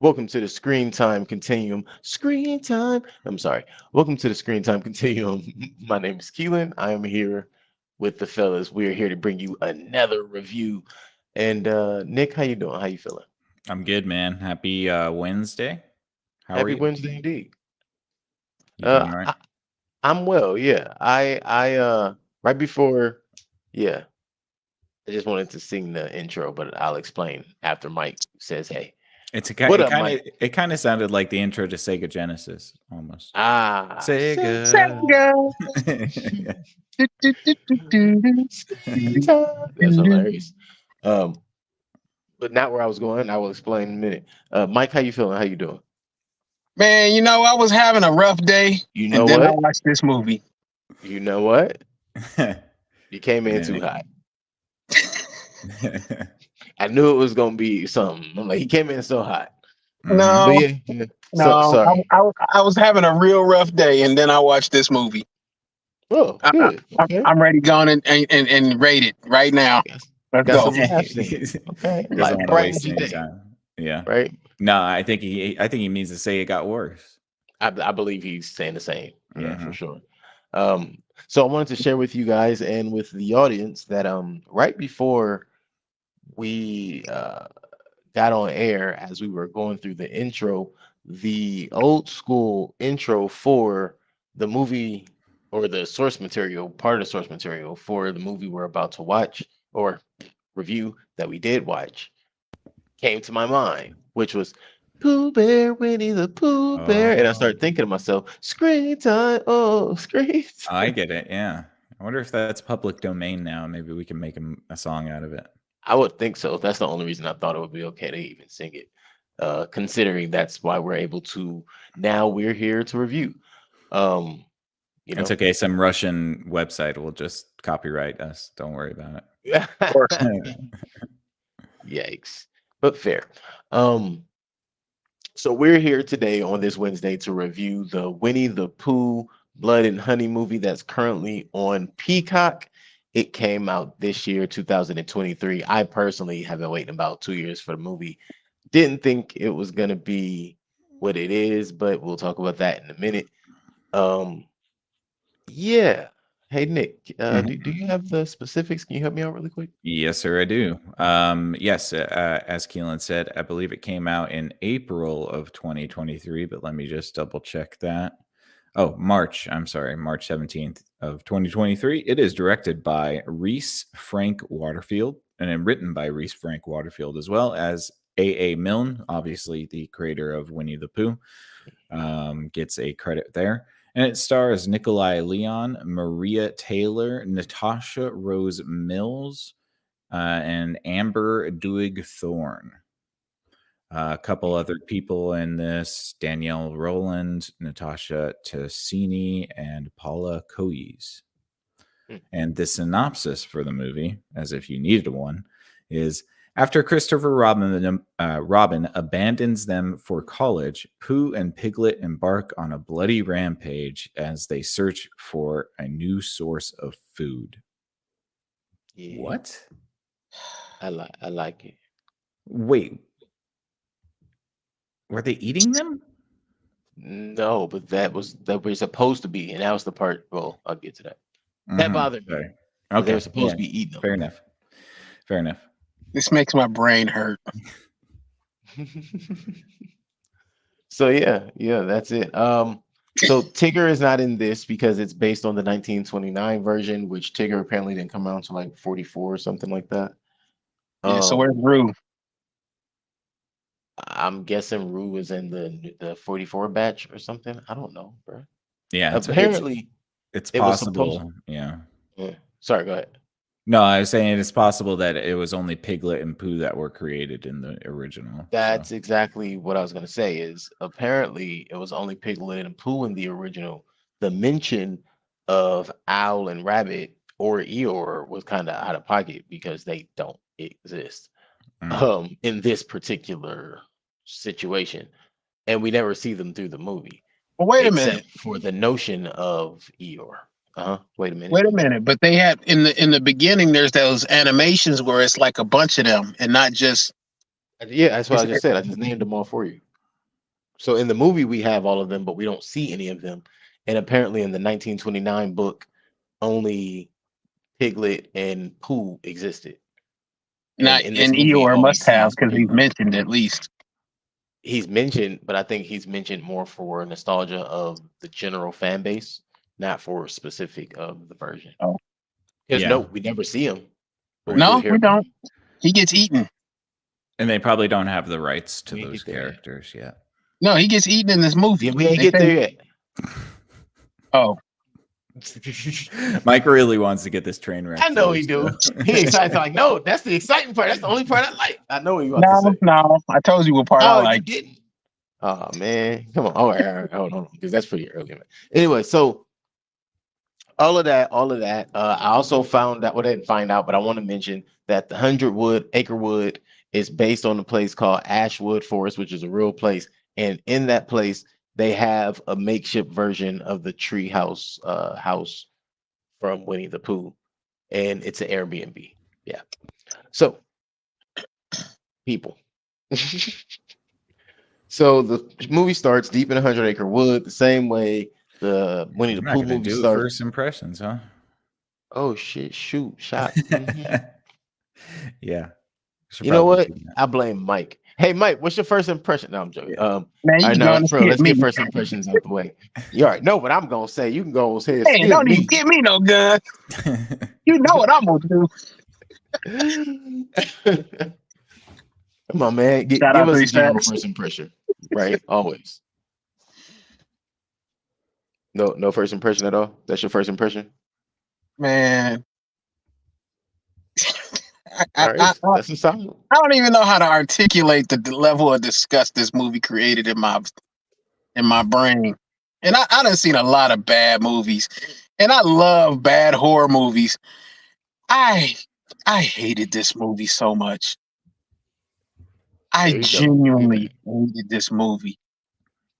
Welcome to the Screen Time Continuum. Screen Time. I'm sorry. Welcome to the Screen Time Continuum. My name is Keelan. I am here with the fellas. We are here to bring you another review. And Nick, how you doing? How you feeling? I'm good, man. Happy Wednesday. How are Happy you? Wednesday indeed. You doing Uh, all right? I, I'm well. Yeah. Right before, yeah. I just wanted to sing the intro, but I'll explain after Mike says, "Hey, It's a what up, Mike?" it kind of sounded like the intro to Sega Genesis almost. Sega. Sega. Go. Yeah. Do, do, do, do, do, do, Screen do, time. That's do, do. hilarious. Um, but not where I was going. I will explain in a minute. Mike, how you feeling? How you doing? Man, I was having a rough day, You know and then I what? watched this movie. You know what? You came in too And hot. I knew it was gonna be something. I'm like, he came in so hot. Mhm. But No, yeah. So no, sorry. I was having a real rough day, and then I watched this movie. Oh, I, I, good. Okay. I'm ready to go on and rate it right now. Yes. Let's Got go. some laughs in it. Okay. He doesn't Like want to waste brightens your any day, time. Yeah. right? No, I think he means to say it got worse. I believe he's saying the same. Yeah, for Hmm. sure. So I wanted to share with you guys and with the audience that right before we got on air, as we were going through the intro, the old school intro for the movie or the source material, part of the source material for the movie we're about to watch or review that we did watch came to my mind, which was Pooh Bear, Winnie the Pooh Bear. And I Oh, started thinking to myself, screen time, oh, screen I time. get it. Yeah. I wonder if that's public domain now. Maybe we can make a song out of it. I would think so. That's the only reason I thought it would be okay to even sing it. Considering that's why we're able to now we're here to review. Um, you It's know. okay. Some Russian website will just copyright us. Don't worry about Of course. it. Yikes. But fair. Um, so we're here today on this Wednesday to review the Winnie the Pooh Blood and Honey movie that's currently on Peacock. It came out this year, 2023. I personally have been waiting about 2 years for the movie. Didn't think it was gonna be what it is, but we'll talk about that in a minute. Um, yeah. Hey Nick, do you have the specifics? Can you help me out really quick? Yes, sir, I do. Yes, as Keelan said, I believe it came out in April of 2023, but let me just double check that. Oh, March. I'm sorry, March 17th of 2023. It is directed by Reese Frank Waterfield and then written by Reese Frank Waterfield as well as A. Milne, obviously the creator of Winnie the Pooh, gets a credit there. And it stars Nikolai Leon, Maria Taylor, Natasha Rose Mills, and Amber Duig Thorne. A couple other people in this: Danielle Rowland, Natasha Tassini, and Paula Coes. Mm. And the synopsis for the movie, as if you needed one, is after Christopher Robin abandons them for college, Pooh and Piglet embark on a bloody rampage as they search for a new source of food. Yeah, What? I like it. Wait, were they eating them? No, but that was supposed to be, and that was the part. Well, I'll get to that. That Mm-hmm. bothered me Sorry. because they were Okay. supposed Yeah. to be eating Fair enough. Fair enough. This makes my brain hurt. them. So yeah, that's it. So Tigger is not in this because it's based on the 1929 version, which Tigger apparently didn't come out until like 44 or something like that. Yeah. So where's Um, Rue? I'm guessing Rue was in the 44 batch or something. I don't know, bro. Yeah, Apparently, it's it was supposed. possible. Yeah. Sorry, go ahead. No, I was saying it's possible that it was only Piglet and Pooh that were created in the original. So That's exactly what I was gonna say. Is apparently it was only Piglet and Pooh in the original. The mention of Owl and Rabbit or Eeyore was kind of out of pocket because they don't exist mm. in this particular situation, and we never see them through the movie Well, wait a minute. except for the notion of Eeyore. Wait a minute. Wait a minute. But they had in the beginning. There's those animations where it's like a bunch of them, and not just. Yeah, that's what It's, I just said. I just named them all for you. So in the movie we have all of them, but we don't see any of them. And apparently in the 1929 book, only Piglet and Pooh existed. And Not in this and movie, Eeyore all we must see have is because he's Piglet. mentioned at least. He's mentioned, but I think he's mentioned more for nostalgia of the general fan base, not for specific of the version. Oh Because Yeah, no, we never see him, but we right. do no, hear we about don't. him. He gets eaten. And they probably don't have the rights to We ain't those get there yet. characters yet. No, he gets eaten in this Yeah, movie. we ain't They get say, there yet. "Oh, Mike really wants to get this train wreck I know he first. do. He excited. Like, no, that's the exciting part. That's the only part I like. I know what you about to no, say. no." I told you what part I Oh, you like. didn't. Oh man, come on. All right, hold on, because that's pretty early, man. Anyway, so all of that. I also found out. Well, I didn't find out, but I want to mention that the 100 Acre Wood is based on a place called Ashwood Forest, which is a real place. And in that place, they have a makeshift version of the tree house from Winnie the Pooh, and it's an Airbnb. Yeah. So people. So the movie starts deep in a 100 Acre Wood, the same way the Winnie the We're not Pooh going to movie do starts. first impressions, huh? Oh shit! Shoot, shot. Yeah, should You know probably what? do that. I blame Mike. Hey, Mike, what's your first impression? No, I'm joking. Man, All you right, can now go and for real, skip let's me. get first impressions out the way. You all right? No, but I'm gonna say you can go ahead and Hey, skip don't even me. give me no gun. You know what I'm gonna do. Come on, man. Shout Give out us Three a general Stacks. first impression, right? Always. No, no first impression at all. That's your first impression. Man, I, All I, right, I, I that's a solid. I don't even know how to articulate the level of disgust this movie created in my brain. And I done seen a lot of bad movies, and I love bad horror movies. I I hated this movie so much. I There you go. Look at genuinely that. hated this movie.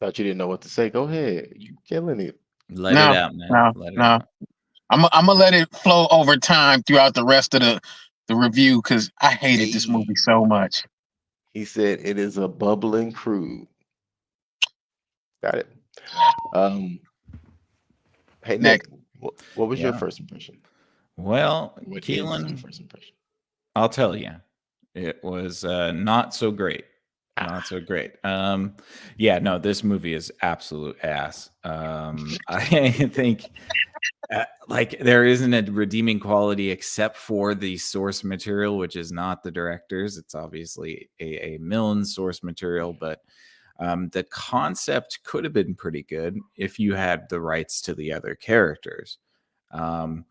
Thought you didn't know what to say. Go ahead. You killing it. Let it No, out, man. no, Let it no. out. I'm gonna let it flow over time throughout the rest of the review because I hated this movie Hey, so much. he said it is a bubbling crude. Got it. Um, hey Next, Nick, what was your Yeah. first impression? Well, What is your Keelan, first impression? I'll tell you, it was not so great. Not so Ah, great. Yeah, no, this movie is absolute ass. I think like there isn't a redeeming quality except for the source material, which is not the director's. It's obviously a Milne source material, but the concept could have been pretty good if you had the rights to the other characters. Um,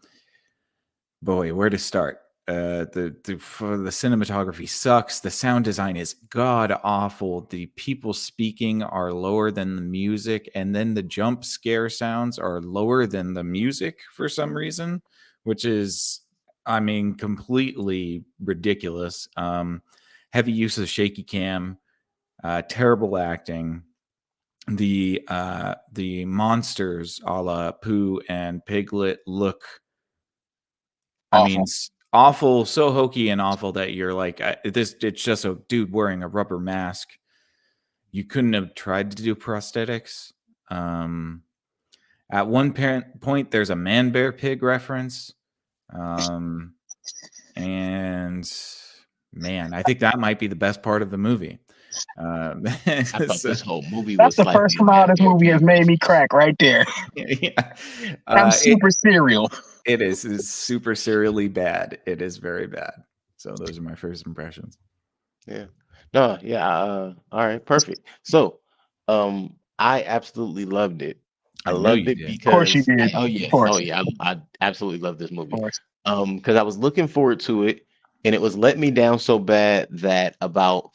Boy, where to start? For the cinematography sucks. The sound design is god awful. The people speaking are lower than the music, and then the jump scare sounds are lower than the music for some reason, which is, I mean, completely ridiculous. Heavy use of shaky cam, terrible acting. The monsters, a la Pooh and Piglet, look, I mean, awful. awful, so hokey and awful that you're like, this. It's just a dude wearing a rubber mask. You couldn't have tried to do prosthetics. Um, at one point, there's a man bear pig reference, um, and man, I think that might be the best part of the movie. I thought So, this whole movie That's was the first slightly a smile man this bear movie has pig made me reference. crack right there. yeah, I'm it super serial. it is it's super serially bad. It is very bad. So those are my first impressions. Yeah. No, yeah. All right, perfect. So, I absolutely loved it. I I know loved you it did. Of course you because, did. oh Of yes, oh course. yeah, I absolutely love this Of movie. course. Because I was looking forward to it, and it was let me down so bad that about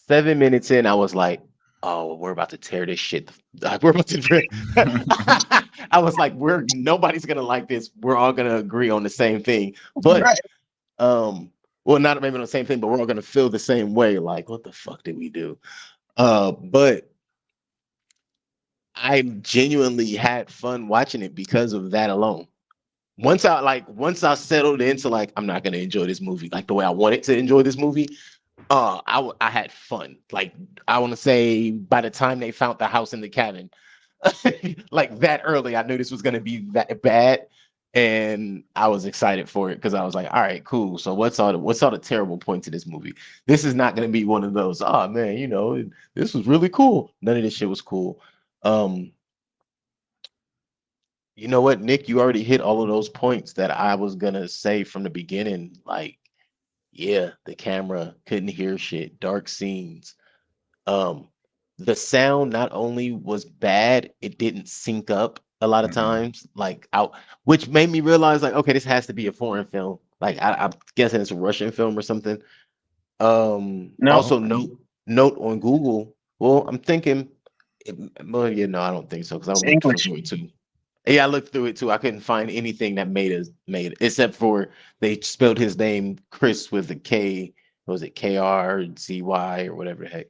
7 minutes in, I was like, "Oh, we're about to tear this shit. Like, we're about to." I was like, "We're nobody's gonna like this. We're all gonna agree on the same thing." But Right. well, not maybe on the same thing, but we're all gonna feel the same way. Like, what the fuck did we do? But I genuinely had fun watching it because of that alone. Once I settled into like I'm not gonna enjoy this movie like the way I wanted to enjoy this movie, I had fun. Like I want to say, by the time they found the house in the cabin, like that early, I knew this was gonna be that bad, and I was excited for it because I was like, all right, cool. So what's all the terrible points of this movie? This is not gonna be one of those. Oh man, this was really cool. None of this shit was cool. Um, you know what, Nick? You already hit all of those points that I was gonna say from the beginning. Like, yeah, the camera couldn't hear shit, dark scenes. Um, the sound not only was bad, it didn't sync up a lot of Mm-mm. times, like out, which made me realize, like, okay, this has to be a foreign film. Like, I'm guessing it's a Russian film or something. No, Also Oh, note on Google. Well, I'm thinking, well, yeah, no, I don't think so because I it's looked for English. through it too. Yeah, I looked through it too. I couldn't find anything that made it, except for they spelled his name Chris with a K. What was it KRZY or whatever the heck?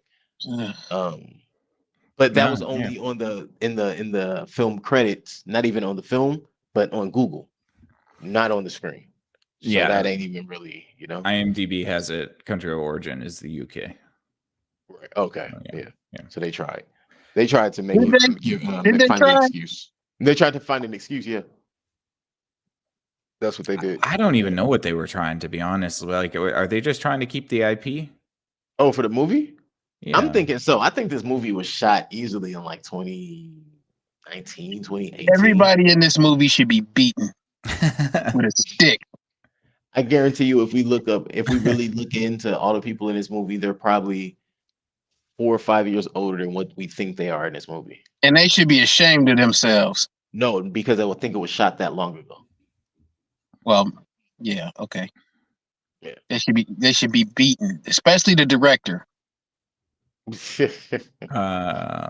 Ugh. Um, but that no, was yeah, only on the in the film credits, not even on the film, but on Google, not on the screen. So yeah. that ain't even really. IMDb has it. Country of origin is the UK. Right. Okay. Oh, yeah, Yeah. yeah. So they tried. They tried to make Did it they? Did they find an try? excuse. They tried to find an excuse. Yeah, that's what they did. I don't even know what they were trying, to be honest. Like, are they just trying to keep the IP? Oh, for the movie? I'm Yeah. thinking so. I think this movie was shot easily in like 2019, 2018. Everybody in this movie should be beaten with a stick. I guarantee you, if we really look into all the people in this movie, they're probably 4 or 5 years older than what we think they are in this movie. And they should be ashamed of themselves. No, because I would think it was shot that long ago. Well, yeah, okay. Yeah. They should be beaten, especially the director. With Yeah,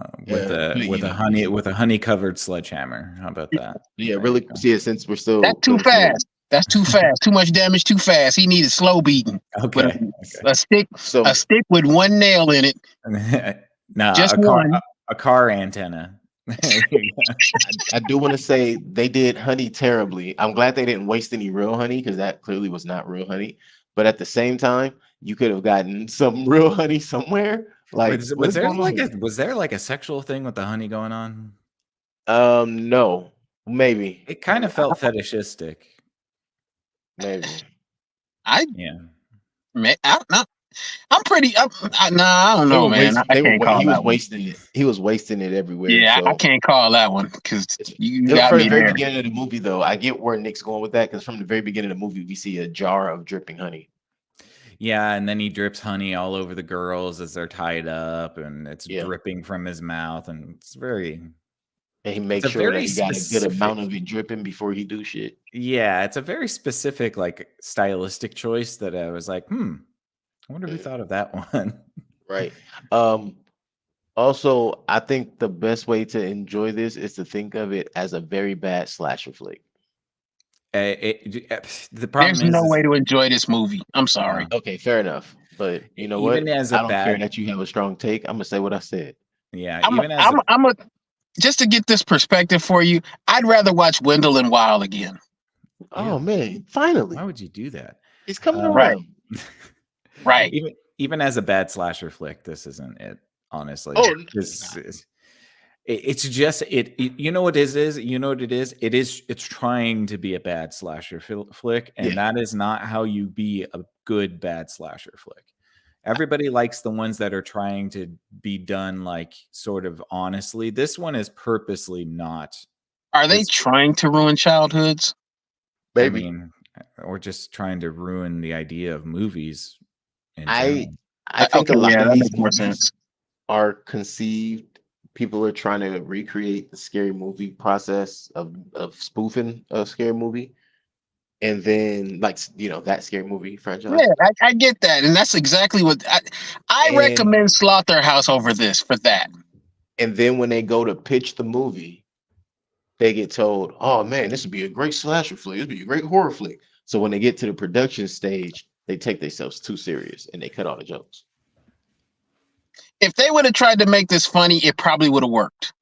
a but, with a honey covered sledgehammer. How about that? yeah, There you really. go. See, since we're still That's too gonna say fast. That's too fast. Too much damage. Too fast. He needed slow beating with Okay. a stick. so, A stick with one nail in it. Okay. Nah, Just one. a car antenna. I do want to say they did honey terribly. I'm glad they didn't waste any real honey because that clearly was not real honey. But at the same time, you could have gotten some real honey somewhere. Like, what is going on here? Was there like a sexual thing with the honey going on? No, maybe, It kind of felt fetishistic. maybe. I, Yeah. I'm pretty. Nah, I don't They know, were man. waste. I They were. can't He call was that one. wasting it. He was wasting it everywhere. Yeah, I So can't call that one because it's you it, got for the me very there. beginning of the movie, though. I get where Nick's going with that because from the very beginning of the movie, we see a jar of dripping honey. Yeah, and then he drips honey all over the girls as they're tied up, and it's Yeah, dripping from his mouth, and and he it's makes a sure that very he got a good specific. amount of it dripping before he do shit. Yeah, it's a very specific, like, stylistic choice that I was like, I wonder who Mm, thought of that one. right. Um. Also, I think the best way to enjoy this is to think of it as a very bad slasher flick. The problem There's no is way to enjoy this movie. I'm sorry. Okay, fair enough. But you know even what? as a I don't care bad, that you have a strong take. I'm gonna say what I said. yeah, I'm. even as I'm. a, I'm a. Just to get this perspective for you, I'd rather watch Wendell and Wild again. Oh ew, man, why finally, would you do that? it's coming Um, Right. around. Right. even as a bad slasher flick, this isn't it. Honestly, Oh, this is. It's just you know what it is. You know what it is. It's trying to be a bad slasher flick, and yeah, that is not how you be a good bad slasher flick. Everybody likes the ones that are trying to be done like sort of honestly. This one is purposely not. Are they It's, trying to ruin childhoods? I baby. mean, or just trying to ruin the idea of movies in I general. I think a Okay, lot yeah, of that these makes more movies sense. are conceived. People are trying to recreate the scary movie process of spoofing a scary movie, and then like that scary movie Yeah, franchise. I get that, and that's exactly what I And recommend Slaughterhouse over this for that. and then when they go to pitch the movie, they get told, "Oh man, this would be a great slasher flick. This would be a great horror flick." So when they get to the production stage, they take themselves too serious and they cut all the jokes. If they would have tried to make this funny, it probably would have worked.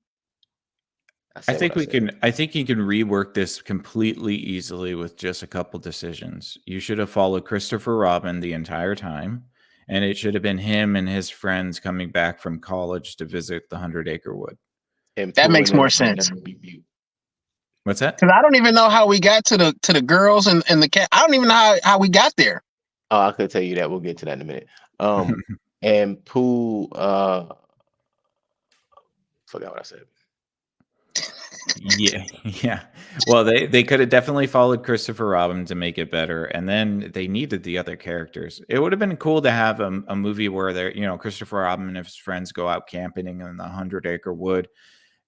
I said what I said. I think you can rework this completely easily with just a couple decisions. You should have followed Christopher Robin the entire time, And it should have been him and his friends coming back from college to visit the 100-acre wood. And That makes pulling in more a sense. random review. What's that? Because I don't even know how we got to the girls and the cat. I don't even know how we got there. Oh, I could tell you that. We'll get to that in a minute. And Pooh, forgot what I said. Yeah. Well, they could have definitely followed Christopher Robin to make it better, and then they needed the other characters. It would have been cool to have a movie where they're, Christopher Robin and his friends go out camping in the 100-acre wood,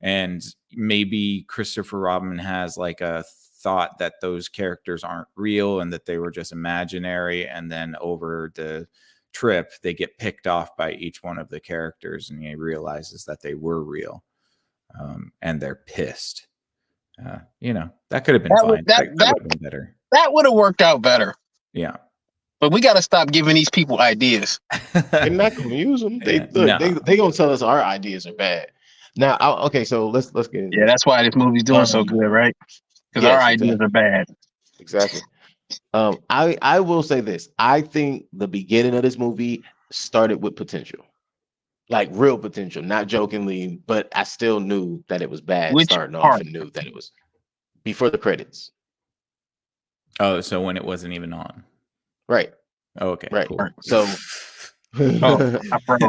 and maybe Christopher Robin has like a thought that those characters aren't real and that they were just imaginary, and then over the trip they get picked off by each one of the characters, and he realizes that they were real. And they're pissed. That could have been fine. That would have been better. That would have worked out better. Yeah. But we got to stop giving these people ideas. They're not gonna use them. They gonna tell us our ideas are bad. Now, okay, so let's get into Yeah, that's why this movie's doing so good, right? Because our ideas are bad. Exactly. I will say this. I think the beginning of this movie started with potential. Like real potential, not jokingly, but I still knew that it was bad starting off and knew that it was before the credits. Oh, so when it wasn't even on. Right. Oh, okay. Right. Cool. So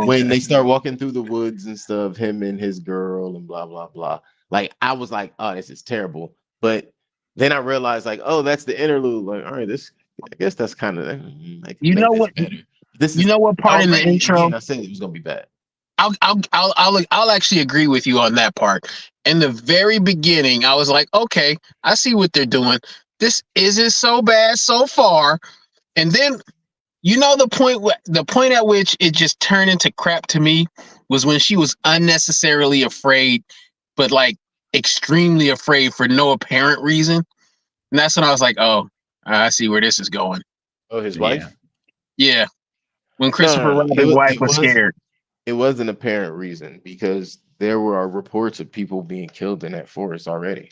when they start walking through the woods and stuff, him and his girl and blah, blah, blah. Like I was like, oh, this is terrible. But then I realized like, oh, that's the interlude. Like, all right, I guess that's kind of like, you know what better. This you know what part in the intro? I said it was gonna be bad. I'll actually agree with you on that part. In the very beginning, I was like, okay, I see what they're doing. This isn't so bad so far. And then, the point at which it just turned into crap to me was when she was unnecessarily afraid, but like extremely afraid for no apparent reason. And that's when I was like, oh, I see where this is going. Oh, his wife? Yeah. When Christopher Robin's wife was scared. It was an apparent reason because there were reports of people being killed in that forest already.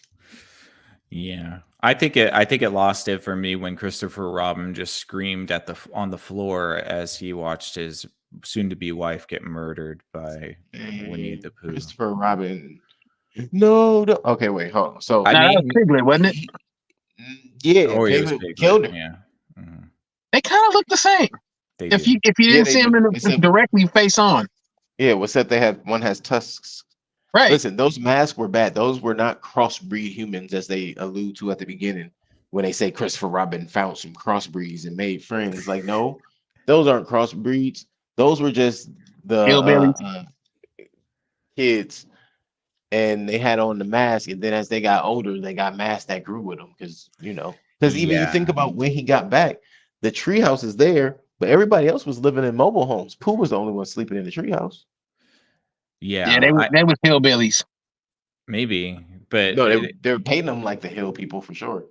Yeah, I think it lost it for me when Christopher Robin just screamed on the floor as he watched his soon-to-be wife get murdered by Winnie the Pooh. Christopher Robin. No. Okay, wait, hold on. So that was Piglet, wasn't it? Yeah, Piglet killed him. Yeah, they kind of look the same. If you didn't see them directly face on. Yeah, except one has tusks. Right. Listen, those masks were bad. Those were not crossbreed humans, as they allude to at the beginning when they say Christopher Robin found some crossbreeds and made friends. Like, no, those aren't crossbreeds. Those were just the kids, and they had on the mask. And then as they got older, they got masks that grew with them because even you think about when he got back, the treehouse is there. But everybody else was living in mobile homes. Pooh was the only one sleeping in the treehouse. Yeah, they were hillbillies. Maybe, but no, they're paying them like the hill people for sure.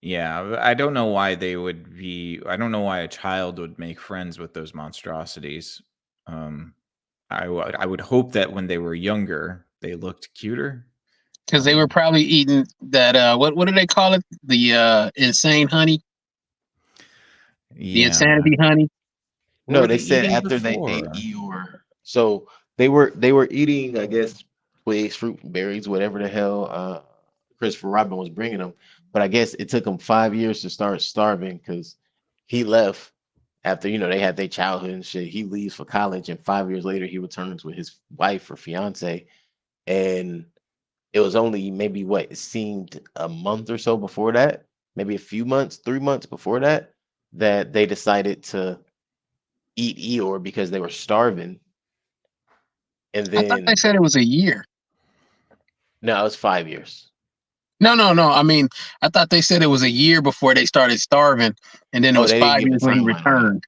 Yeah, I don't know why they would be. I don't know why a child would make friends with those monstrosities. I would hope that when they were younger, they looked cuter. Because they were probably eating that. What do they call it? The insane honey. The insanity honey. No, they said after they ate Eeyore. So they were eating, I guess, twigs, fruit, berries, whatever the hell Christopher Robin was bringing them. But I guess it took them 5 years to start starving because he left after they had their childhood and shit. He leaves for college, and 5 years later he returns with his wife or fiance, and it was only maybe it seemed a month or so before that, maybe a few months, 3 months before that they decided to eat Eeyore because they were starving. And then I thought they said it was a year. No, it was 5 years. No. I mean, I thought they said it was a year before they started starving, and then it was 5 years when he returned.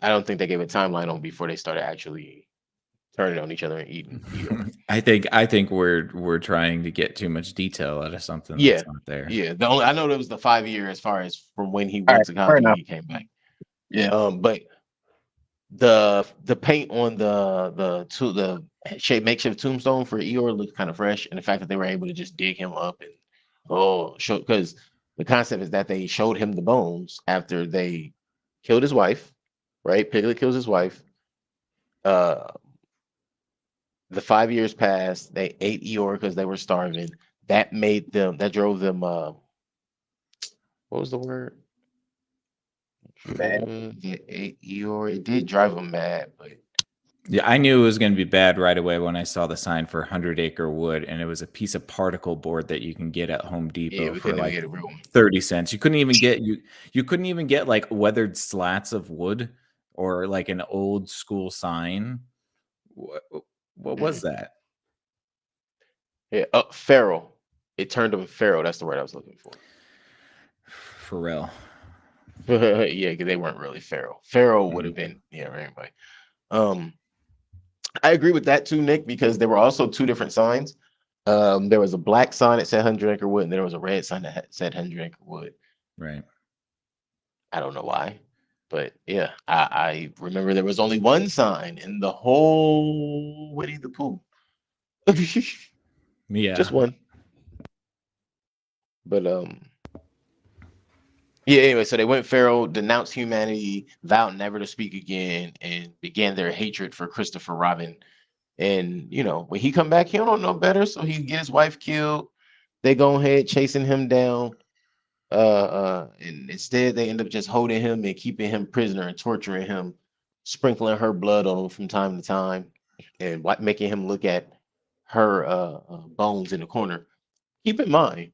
I don't think they gave a timeline on before they started actually turning on each other and eating Eeyore. I think we're trying to get too much detail out of something that's not there. Yeah, I know there was the 5 year as far as from when he went to college and he came back. Yeah. But the paint on the makeshift tombstone for Eeyore looked kind of fresh, and the fact that they were able to just dig him up and show, because the concept is that they showed him the bones after they killed his wife, right? Piglet kills his wife. Uh, the 5 years passed. They ate Eeyore because they were starving. That made them. That drove them. What was the word? Man. They ate Eeyore. It did drive them mad, but Yeah, I knew it was going to be bad right away when I saw the sign for 100-acre wood, and it was a piece of particle board that you can get at Home yeah, Depot we for couldn't even like get a room. 30 cents. You couldn't even get like weathered slats of wood or like an old school sign. What was that? Yeah, feral. It turned them feral. That's the word I was looking for. For real. Yeah, because they weren't really feral. Feral would have been anyway. Um, I agree with that too, Nick, because there were also two different signs. There was a black sign that said 100 acre wood, and there was a red sign that said 100 acre wood. Right. I don't know why, but yeah, I remember there was only one sign in the whole Winnie the Pooh. Yeah. Just one. But yeah, anyway, so they went feral, denounced humanity, vowed never to speak again, and began their hatred for Christopher Robin. And when he come back, he don't know better, so he get his wife killed. They go ahead chasing him down. And instead they end up just holding him and keeping him prisoner and torturing him, sprinkling her blood on him from time to time, and making him look at her bones in the corner. Keep in mind,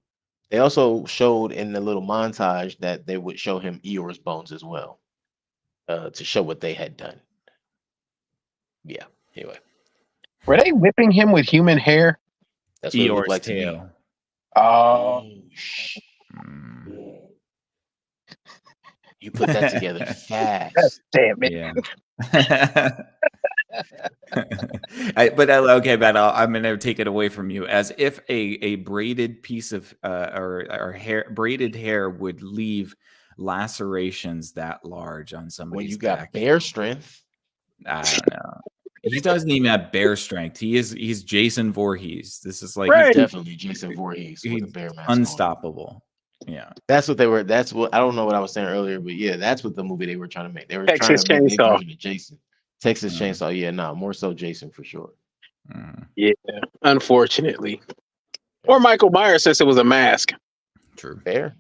they also showed in the little montage that they would show him Eeyore's bones as well, to show what they had done. Yeah. Anyway, Were they whipping him with human hair? that's what it looked Eeyore's like to me. tail. Oh, Mm. You put that together fast. damn it. Yeah. Okay, but I'm going to take it away from you. As if a braided piece of or hair, braided hair would leave lacerations that large on When somebody's you got back. bear strength, I don't know. He doesn't even have bear strength. He's Jason Voorhees. This is like Right. definitely Jason Voorhees with a he's bear mask on. unstoppable. Yeah. That's what they were. That's what I don't know what I was saying earlier, but yeah, that's what the movie they were trying to make. They were trying Texas to make their Chainsaw. version of Jason. Texas Mm. Chainsaw. Yeah, no, more so Jason for sure. Mm. Yeah, unfortunately. Or Michael Myers, since it was a mask. True. Fair.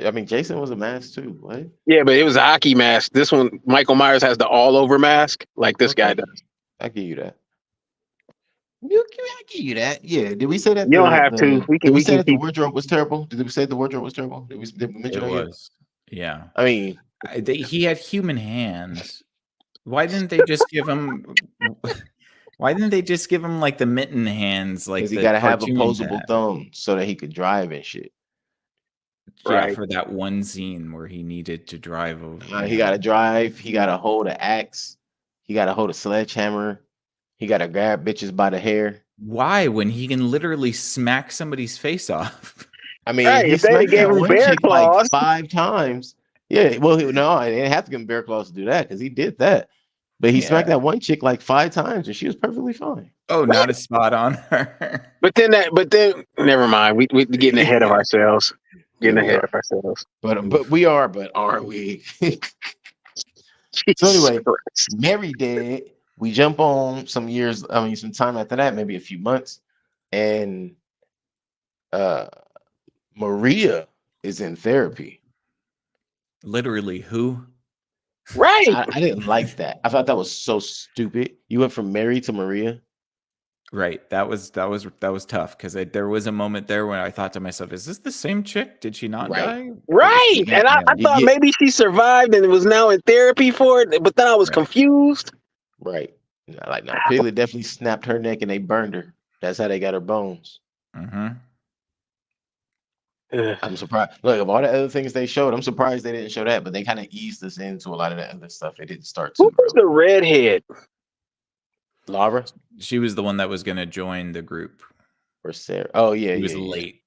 I mean, Jason was a mask too. What? Yeah, but it was a hockey mask. This one, Michael Myers has the all-over mask, like this guy Okay. does. I give you that. I give you that. Yeah. Did we say that You don't have to. We did we say can that the keep. wardrobe was terrible? Did we say the wardrobe was terrible? Did we mention It that yet? was. Yeah. I mean, He had human hands. Why didn't they just give him? Why didn't they just give him like the mitten hands, like because he the got to have cartoons opposable had? thumbs so that he could drive and shit. Yeah, Right. for that one scene where he needed to drive over. He got to drive. He got to hold an axe. He got to hold a sledgehammer. He got to grab bitches by the hair. Why, when he can literally smack somebody's face off? I mean, Right, he if they smacked gave that him one bear chick like claws. 5 times. Yeah, well, no, they didn't have to give him bear claws to do that because he did that. But he smacked that one chick like 5 times and she was perfectly fine. Oh, not a spot on her. But then never mind. We getting ahead of ourselves. Yeah, Getting we ahead are. of ourselves. But we are, but are we? So anyway, Mary dead. We jump on some years, some time after that, maybe a few months, and Maria is in therapy. Literally, who? Right. I didn't like that. I thought that was so stupid. You went from Mary to Maria. Right. That was tough because there was a moment there when I thought to myself, "Is this the same chick? Did she not die?" Right. And I thought maybe she survived and was now in therapy for it, but then I was confused. Right. Like, no, Piglet definitely snapped her neck and they burned her. That's how they got her bones. Mm-hmm. I'm surprised. Look, of all the other things they showed, I'm surprised they didn't show that, but they kind of eased us into a lot of that other stuff. They didn't start Who too was early. the redhead? Laura She was the one that was going to join the group. or Sarah? Oh, yeah. She was yeah. late.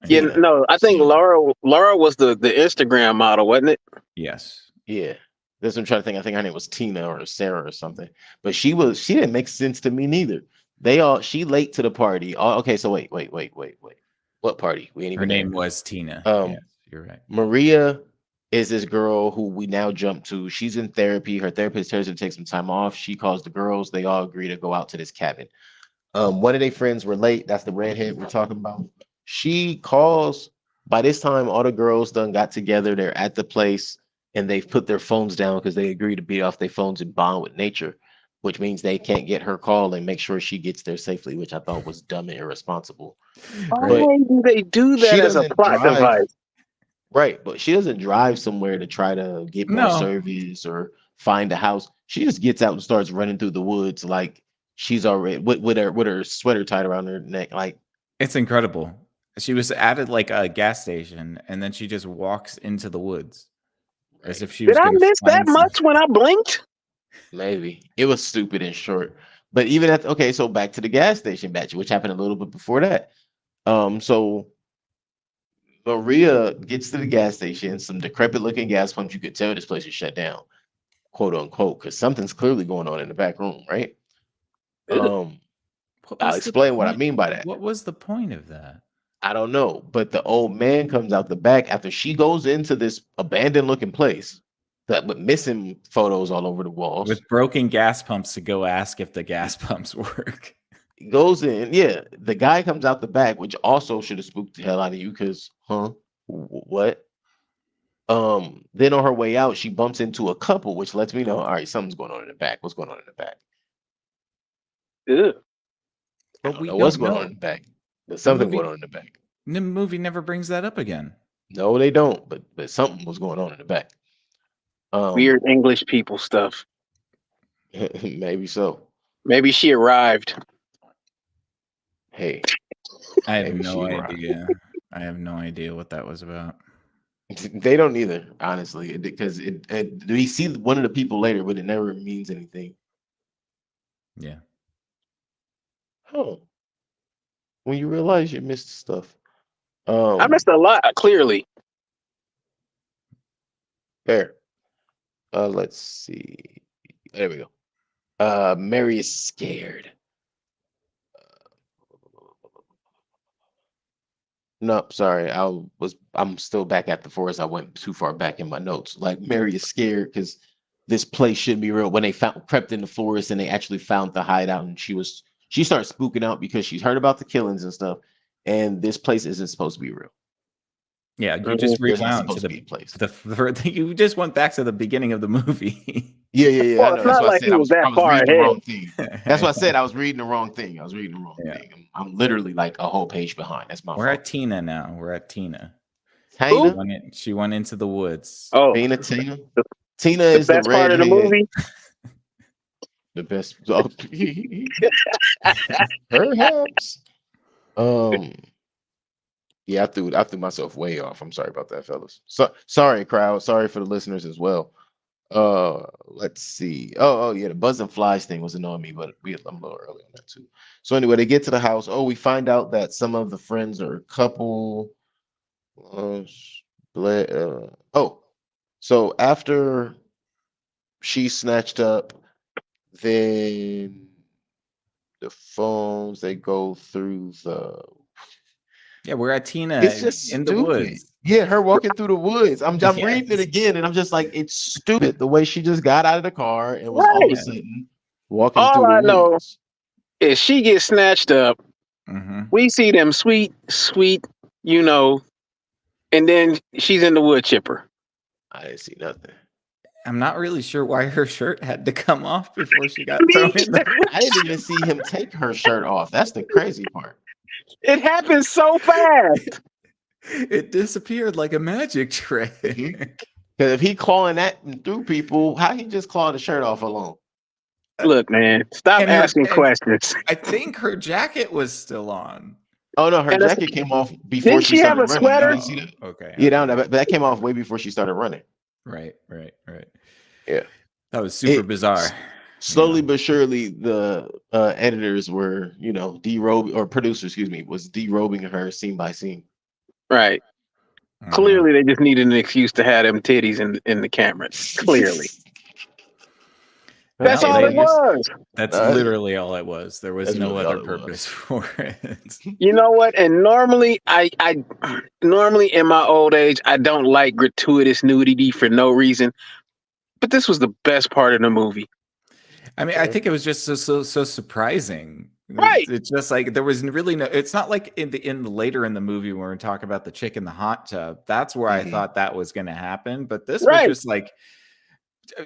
Yeah, no, I think Laura was the Instagram model, wasn't it? Yes. Yeah. That's what I'm trying to think. I think her name was Tina or Sarah or something. But she didn't make sense to me neither. She late to the party. Oh, okay, so wait. What party? We ain't Her even name there. was Tina. Um, Yes, you're right. Maria is this girl who we now jump to. She's in therapy. Her therapist tells her to take some time off. She calls the girls. They all agree to go out to this cabin. One of their friends were late. That's the redhead we're talking about. She calls. By this time, all the girls done got together. They're at the place and they've put their phones down because they agree to be off their phones and bond with nature, which means they can't get her call and make sure she gets there safely, which I thought was dumb and irresponsible. Right. But Why do they do that she as a doesn't plot drive. device? Right, but she doesn't drive somewhere to try to get more No, service or find a house. She just gets out and starts running through the woods like she's already with her sweater tied around her neck. Like it's incredible. She was at like a gas station, and then she just walks into the woods as right, if she Did was I going to miss that find some. much when I blinked? maybe it was stupid and short. But even at okay, so back to the gas station batch, which happened a little bit before that. So Maria gets to the gas station, some decrepit looking gas pumps. You could tell this place is shut down, quote unquote, because something's clearly going on in the back room, right? Ugh. Um, What I'll was the explain what I point? mean by that. What was the point of that? I don't know, but the old man comes out the back after she goes into this abandoned looking place that with missing photos all over the walls. With broken gas pumps to go ask if the gas pumps work. Goes in, yeah. The guy comes out the back, which also should have spooked the hell out of you, because, what? Then on her way out, she bumps into a couple, which lets me know, all right, something's going on in the back. What's going on in the back? Ugh. I But don't we know what's don't going on know. in the back. There's The something going movie on in the back. the movie never brings that up again. No, they don't, but something was going on in the back. Weird English people stuff. Maybe so. Maybe she arrived. Hey, I have maybe no she right. idea. I have no idea what that was about. They don't either, honestly, because we see one of the people later, but it never means anything. Yeah. Oh, when you realize you missed stuff. I missed a lot, clearly. Fair. Let's see. There we go. Mary is scared. No, sorry. I'm still back at the forest. I went too far back in my notes. Like Mary is scared because this place shouldn't be real. When they crept in the forest and they actually found the hideout, and she starts spooking out because she's heard about the killings and stuff, and this place isn't supposed to be real. Yeah, you just There's not rewound to supposed to be a place. you just went back to the beginning of the movie. Yeah. I Well, know. it's That's not why I like said he was I that was far reading the ahead. wrong thing. That's why I said I was reading the wrong thing. I was reading the wrong Yeah. thing. I'm literally like a whole page behind. That's my We're fault. at Tina now. We're at Tina. Tina, She went into the woods. Oh, Tina. the Tina is the best part of the redhead. movie. The best. Oh, perhaps. Yeah, I threw myself way off. I'm sorry about that, fellas. So sorry, crowd. Sorry for the listeners as well. Let's see. Oh, yeah, the buzz and flies thing was annoying me, but I'm a little early on that too. So anyway, they get to the house. Oh, we find out that some of the friends are a couple. Oh, so after she's snatched up, then the phones they go through the. Yeah, we're at Tina It's just in the stupid. woods. Yeah, her walking through the woods. I'm reading it Yes. again, and I'm just like, it's stupid the way she just got out of the car and was all of a Right. sudden walking All through the I know woods. is she gets snatched up. Mhm. We see them sweet, and then she's in the wood chipper. I didn't see nothing. I'm not really sure why her shirt had to come off before she got thrown in the woods. I didn't even see him take her shirt off. That's the crazy part. It happens so fast. It disappeared like a magic trick. Because if he clawing that through people, how he just claw the shirt off alone? Look, man, stop And asking questions. I think her jacket was still on. Oh no, her And jacket came off before Didn't she she have started a running. You sweater? didn't see that? Okay. Yeah, down there, but that came off way before she started running. Right. Yeah. That was super bizarre. Slowly but surely, the editors were, derobing, or producer, excuse me, was derobing her scene by scene. Right. Clearly, they just needed an excuse to have them titties in the camera. Clearly. No, That's And all they it just was. that's uh, literally all it was. There was that's no really all other it purpose was. for it. You know what? And normally, I normally in my old age, I don't like gratuitous nudity for no reason. But this was the best part of the movie. I mean, I think it was just so surprising. Right, It's just like there was really no. It's not like in the later in the movie when we talk about the chick in the hot tub. That's where I Mhm. thought that was going to happen. But this was right, just like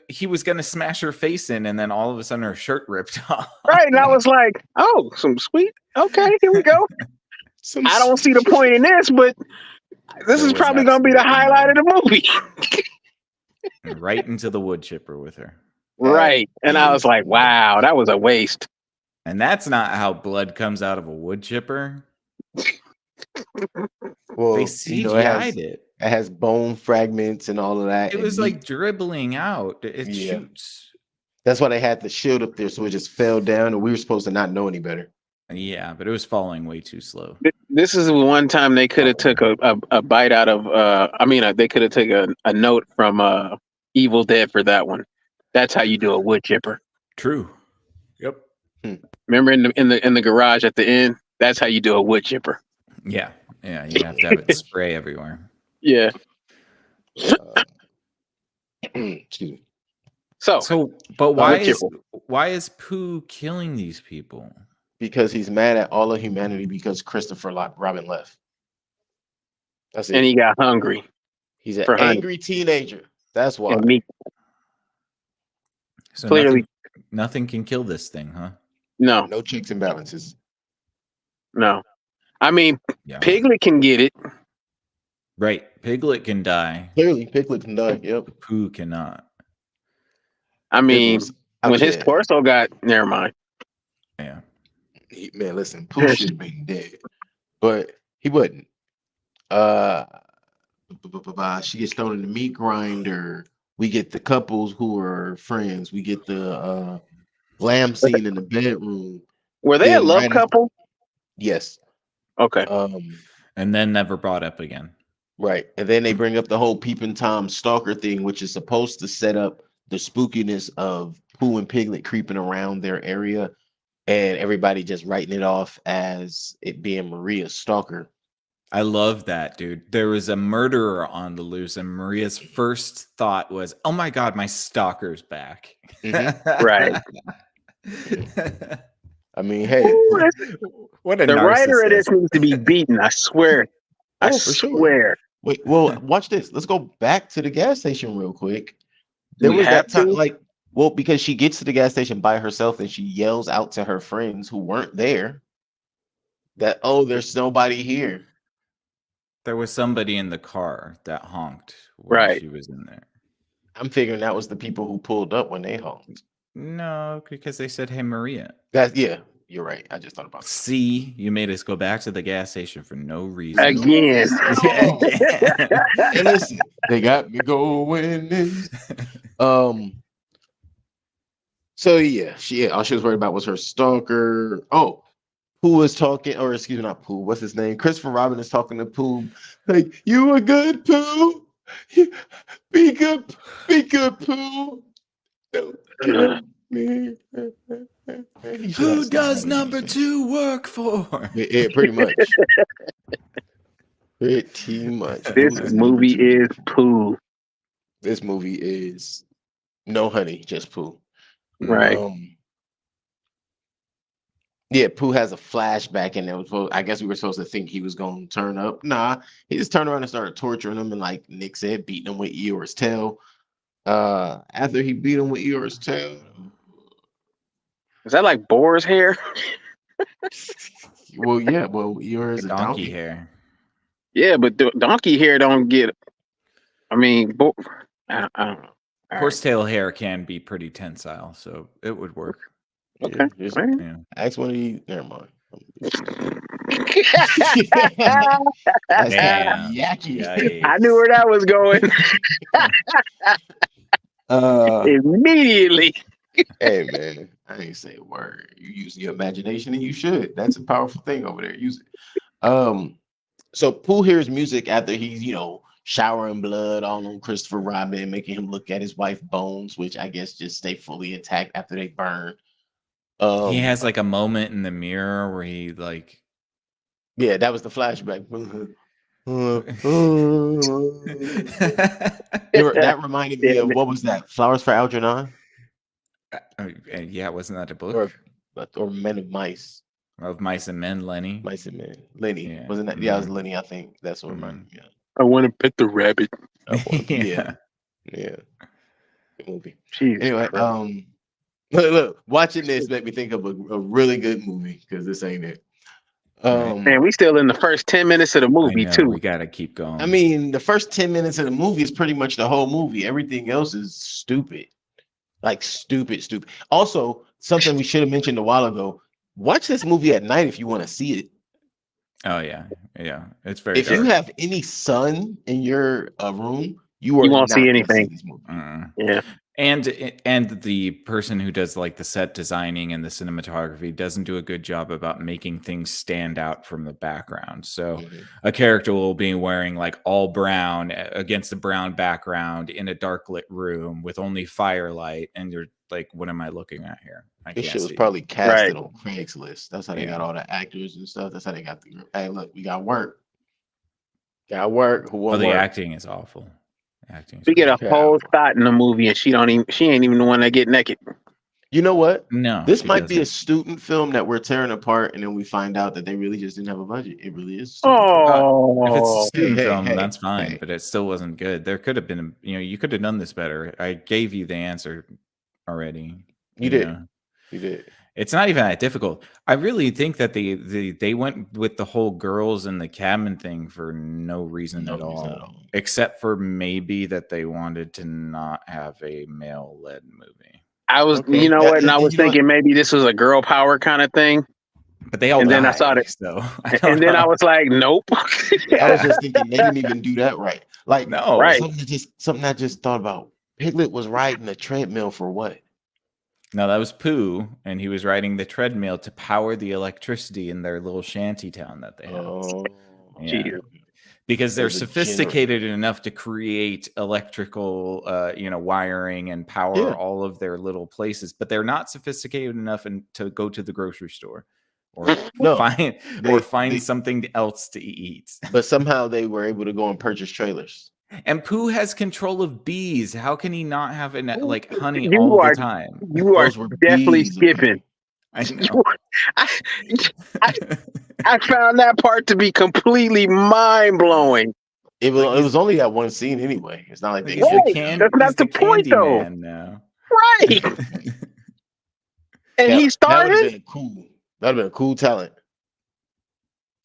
he was going to smash her face in, and then all of a sudden her shirt ripped off. right. And I was like, oh, some sweet. Okay, here we go. Some I don't see the point in this, but this There is was probably going to be the absolutely highlight of none. the movie. And right into the wood chipper with her. Right. And I was Yes. like, wow, that was a waste. And that's not how blood comes out of a wood chipper. They Well, CGI'd it. it has bone fragments and all of that It and was like meat. dribbling out. It Yeah. shoots. That's why they had the shield up there, so it just fell down, and we were supposed to not know any better. Yeah, but it was falling way too slow. This is one time they could have took a bite out of. They could have taken a note from Evil Dead for that one. That's how you do a wood chipper. True. Yep. Remember in the garage at the end. That's how you do a wood chipper. Yeah. Yeah. You have to have it spray everywhere. Yeah. Excuse me. So, but wood chipper. why is Pooh killing these people? Because he's mad at all of humanity because Robin left. That's And it. he got hungry He's an for honey. angry teenager. That's why. And me So clearly nothing can kill this thing, huh? no. No checks and balances. No. I mean, Yeah. Piglet can get it. Right. Piglet can die. Clearly, Piglet can die. Yep. Pooh cannot. I mean, I when was his dead. torso got, never mind. Yeah. Man, listen, Pooh should have been dead, but he wasn't. She gets thrown in the meat grinder. We get the couples who are friends. We get the glam scene in the bedroom. Were they a Then love right after, couple? yes. Okay. And then never brought up again. Right. And then they bring up the whole peeping Tom stalker thing, which is supposed to set up the spookiness of Pooh and Piglet creeping around their area, and everybody just writing it off as it being Maria's stalker. I love that, dude. There was a murderer on the loose, and Maria's first thought was, "Oh my god, my stalker's back." Right. I mean, hey, What a The writer of this narcissist. needs to be beaten. I swear. I oh, for sure. swear. Wait, well, watch this. Let's go back to the gas station real quick. There We was have that time, to? because she gets to the gas station by herself and she yells out to her friends who weren't there that, oh, there's nobody here. There was somebody in the car that honked when Right. she was in there. I'm figuring that was the people who pulled up when they honked. No, because they said, "Hey, Maria." Yeah, you're right. I just thought about that. See, you made us go back to the gas station for no reason. Again. And listen, they got me going. So yeah, all she was worried about was her stalker. Oh, Pooh was talking, or excuse me, not Pooh. What's his name? Christopher Robin is talking to Pooh, like, "You a good Pooh? Be good, Pooh. Don't kill me." Who does number 2 work for? Yeah, pretty much. Pretty much. This movie is Pooh. This movie is no honey, just Pooh. Right. Yeah, Pooh has a flashback, and I guess we were supposed to think he was going to turn up. Nah, he just turned around and started torturing him, and like Nick said, beating him with Eeyore's tail. After he beat him with Eeyore's tail, Is that like boar's hair? Eeyore is a donkey. hair. Yeah, but donkey hair don't get. I mean, I don't know. Horsetail hair can be pretty tensile, so it would work. Okay. Yeah. Ask one of these. Never mind. That's Damn. Yucky. Yikes. I knew where that was going. Immediately. Hey man, I ain't say a word. You use your imagination, and you should. That's a powerful thing over there. Use it. So Pooh hears music after he's, showering blood all on Christopher Robin, making him look at his wife's bones, which I guess just stay fully intact after they burn. He Um, has like a moment in the mirror where he like yeah, that was the flashback. That reminded me Yeah, of what was that? Flowers for Algernon yeah, wasn't that a book or Men of Mice, of Mice and Men, Lenny? Mice and Men. Lenny Yeah. wasn't that? Yeah, it was Lenny. I think that's what Mhm. reminded me. Of. I want to pet the rabbit. Yeah, yeah, good movie. Jesus Anyway, Christ. look, watching this made me think of a really good movie because this ain't it. Right. Man, we still in the first 10 minutes of the I movie know too. we gotta keep going. I mean, the first 10 minutes of the movie is pretty much the whole movie. Everything else is stupid. Like stupid, stupid. Also, something we should have mentioned a while ago. Watch this movie at night if you want to see it. Oh yeah, it's very If you dark. have any sun in your room, you You are won't see not going to see anything. this movie. Yeah. And the person who does like the set designing and the cinematography doesn't do a good job about making things stand out from the background. So a character will be wearing like all brown against a brown background in a dark lit room with only firelight, and you're like, what am I looking at here? I This can't shit was see. probably casted Right. on Craigslist. That's how they Yeah. got all the actors and stuff. That's how they got the. Hey, look, we got work. Got work. Who Oh, won't the work? acting is awful. Acting is We get a really whole shot in the movie and she ain't even the one that get naked. You know what? no. This she might be a doesn't. student film that we're tearing apart, and then we find out that they really just didn't have a budget. It really is a student film. If it's a Oh, student hey, film, hey, that's fine, hey. but it still wasn't good. There could have been, you could have done this better. I gave you the answer already. You did. You did. It's not even that difficult. I really think that they went with the whole girls in the cabin thing for no reason at all, except for maybe that they wanted to not have a male-led movie. I was, Okay. you know what? And I And was you know what? thinking maybe this was a girl power kind of thing. But they all And die, then I saw it. so I don't And then I know. was like, nope. I was just thinking they didn't even do that right. Like No. Right. something I just thought about. Piglet was riding a treadmill for what? No, that was Pooh, and he was riding the treadmill to power the electricity in their little shanty town that they have. Oh, Yeah. Jesus. Because they're There's a sophisticated enough to create electrical, wiring and power Yeah. all of their little places, but they're not sophisticated enough to go to the grocery store or No, find something else to eat. But somehow they were able to go and purchase trailers. And Pooh has control of bees. How can he not have like honey You all are the time? You are Those were definitely bees, okay? skipping. I know. I found that part to be completely mind blowing. It Like was only that one scene anyway. It's not like they He's the Right. can. That's not He's the the point, candy though. man now. Right. And he's that would have starving, been cool. That would have been a cool talent.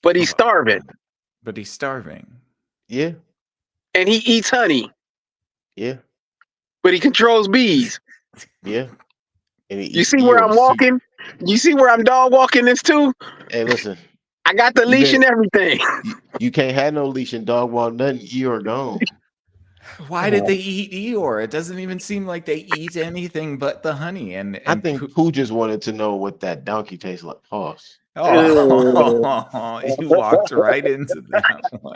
but he's starving. But he's starving. Yeah, And he eats honey, yeah, but he controls bees. yeah. And he You eats see where I'm Eeyores, too. walking? You see where I'm dog walking this too? Hey, listen, I got the leash and everything. you can't have no leash and dog walk nothing. Eeyore gone. Why did they eat Eeyore? It doesn't even seem like they eat anything but the honey. And I think Pooh just wanted to know what that donkey tastes like. Pause. Oh, you walked right into that one.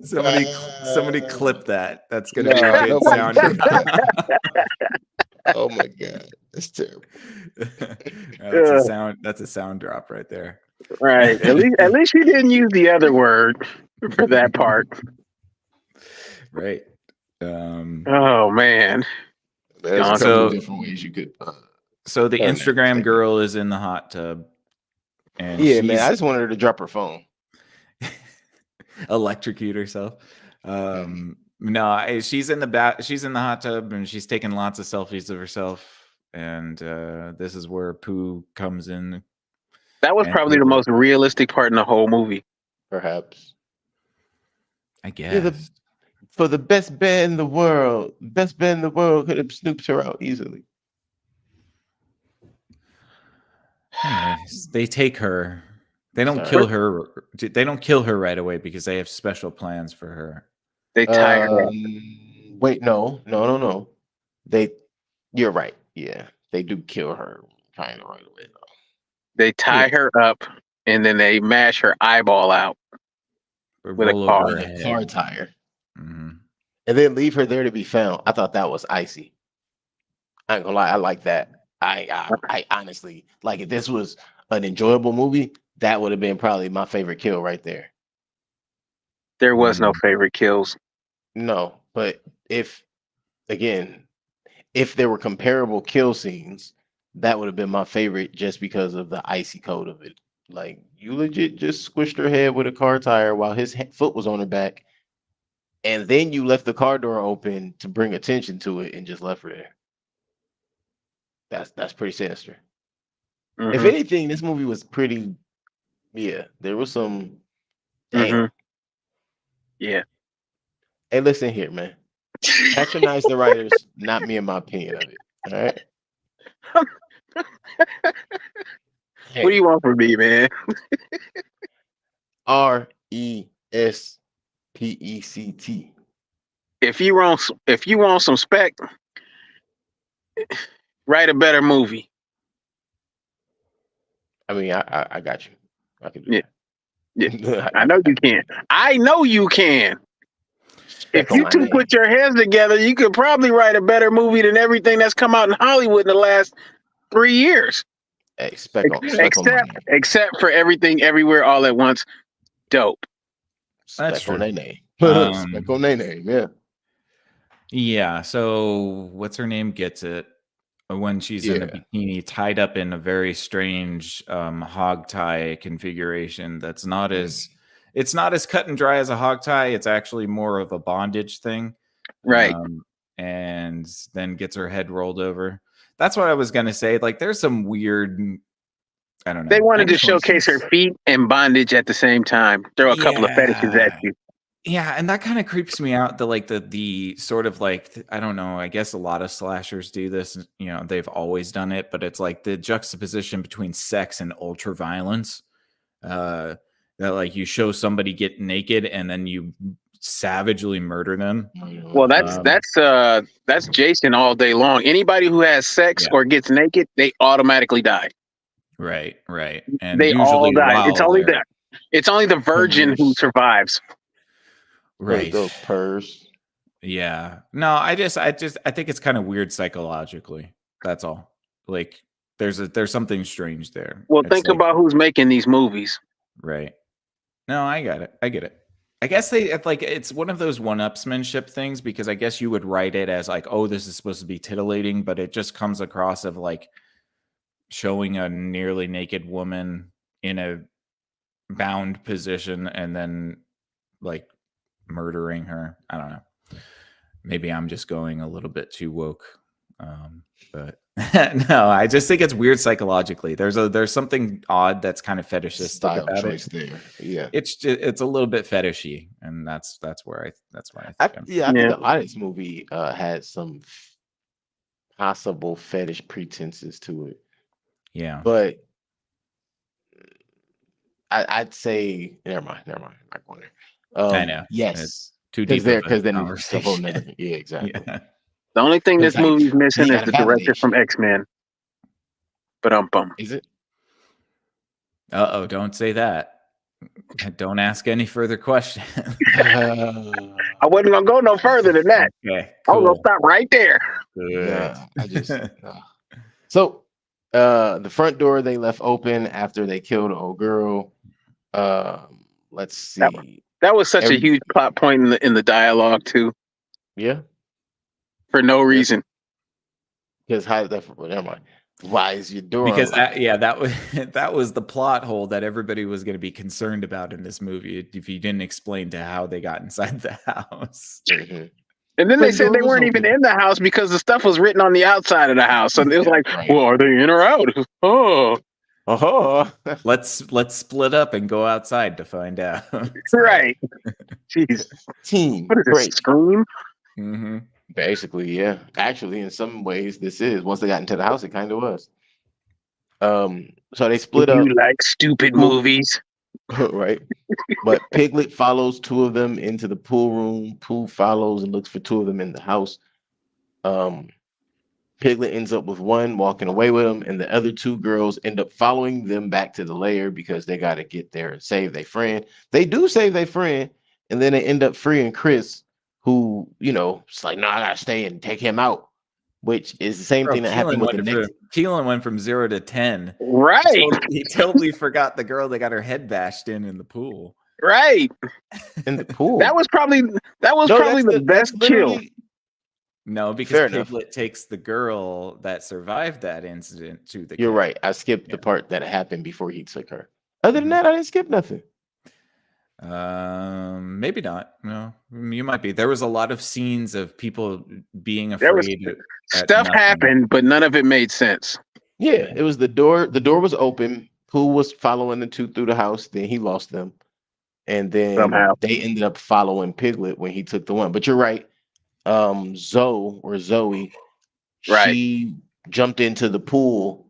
Somebody clip that. That's gonna be a good sound. Oh my god, that's terrible. That's a sound drop right there. Right. At least you didn't use the other word for that part. Right. Oh man. There's a couple So- of different ways you could. So the Turn that Instagram thing. girl is in the hot tub, and Yeah, man. she's I just wanted her to drop her phone. electrocute herself. No, she's in the hot tub, and she's taking lots of selfies of herself. And this is where Pooh comes in. That was And probably the Piglet. most realistic part in the whole movie. Perhaps. I guess. Yeah, for the best band in the world, could have snooped her out easily. Anyways, they take her. They don't kill her. They don't kill her right away because they have special plans for her. They tie her up. Wait, no. You're right. Yeah, they do kill her kind of right away though. They tie her up and then they mash her eyeball out. With a roll car. over with her a head. car tire, Mhm. and then leave her there to be found. I thought that was icy. I ain't gonna lie, I like that. I honestly like if this was an enjoyable movie, that would have been probably my favorite kill right there. There was no Mm. favorite kills. No, but if again, if there were comparable kill scenes, that would have been my favorite just because of the icy cold of it. Like you legit just squished her head with a car tire while his foot was on her back, and then you left the car door open to bring attention to it and just left her there. That's pretty sinister. If Mm-hmm. anything, this movie was pretty. Yeah, there was some. Mm-hmm. Damn. Yeah. Hey, listen here, man. Patronize the writers, not me and my opinion of it. All right. What do Hey, you want from me, man? RESPECT. If you want some spec, write a better movie. I mean, I got you. I can do Yeah. Yeah. that. I know you can. I know you can. If Spec on you my two name. put your heads together, you could probably write a better movie than everything that's come out in Hollywood in the last 3 years. Hey, spec on my name. Except for Everything Everywhere All at Once. Dope. That's Spec on true. their name. Spec Um, on their name. Yeah. yeah. So what's her name gets it when she's in a Yeah. bikini, tied up in a very strange hog tie configuration. That's not as it's not as cut and dry as a hog tie. It's actually more of a bondage thing. Right. And then gets her head rolled over. That's what I was gonna say. Like, there's some weird. I don't know. They wanted to showcase her Choices. feet and bondage at the same time. Throw a couple of fetishes at you. Yeah, and that kind of creeps me out. The sort of like I don't know. I guess a lot of slashers do this. You know, they've always done it, but it's like the juxtaposition between sex and ultra violence. That like you show somebody get naked and then you savagely murder them. Well, that's Jason all day long. Anybody who has sex Yeah. or gets naked, they automatically die. Right, and They all usually die. while they're It's only the virgin who survives. right. Those purrs. Yeah. No, I think it's kind of weird psychologically. That's all. Like there's something strange there. Well, It's think like, about who's making these movies. right. No, I got it. I get it. I guess it's one of those one-upsmanship things because I guess you would write it as like, oh, this is supposed to be titillating, but it just comes across of like showing a nearly naked woman in a bound position and then like murdering her. I don't know. Maybe I'm just going a little bit too woke. But no, I just think it's weird psychologically. There's something odd that's kind of fetishistic Style about choice it. there. Yeah. It's a little bit fetishy, and that's why I think I think a lot of this movie had some possible fetish pretenses to it. yeah. But I'd say never mind. I'm not going there. I know. Yes. It's too deep Because of a then it's a whole conversation. nother. Yeah, exactly. Yeah. The only thing this Like, movie's you missing is gotta the have director that from shit. X-Men. But Is it? Uh-oh, don't say that. Don't ask any further questions. I wasn't gonna go no further than that. Okay, I was gonna cool. stop right there. Good. Nah, I just so the front door they left open after they killed an old girl. Let's see. That was such a Every- huge plot point in the dialogue too, Yeah, for no reason. because how that never mind. Why is your door Because unlocked? that was the plot hole that everybody was going to be concerned about in this movie if you didn't explain to how they got inside the house. Mhm. And then they Front said door they was weren't even open. in the house because the stuff was written on the outside of the house. So it was like, Right. well, are they in or out? Oh, Oh, Let's split up and go outside to find out. right. Jeez, team what is this? break. Scream? Mm-hmm. Basically, yeah. Actually, in some ways, this is once they got into the house, it kind of was. So they split up, You like stupid Cool. movies? right? But Piglet follows two of them into the pool room. Pooh follows and looks for two of them in the house. Um, Piglet ends up with one, walking away with him, and the other two girls end up following them back to the lair because they got to get there and save their friend. They do save their friend, and then they end up freeing Chris, who, it's like, no, I gotta stay and take him out, which is the same Bro, thing that happened with the next. Keelan went from 0 to 10. Right. He totally forgot the girl that got her head bashed in the pool. Right. In the pool. That was probably the best kill. No, because Piglet takes the girl that survived that incident to the. You're right. I skipped the part that happened before he took her. Other than that, I didn't skip nothing. Maybe not. No, you might be. There was a lot of scenes of people being afraid. Stuff happened, but none of it made sense. Yeah, it was the door. The door was open. Pooh was following the two through the house. Then he lost them, and then they ended up following Piglet when he took the one. But you're right. Zoe, she jumped into the pool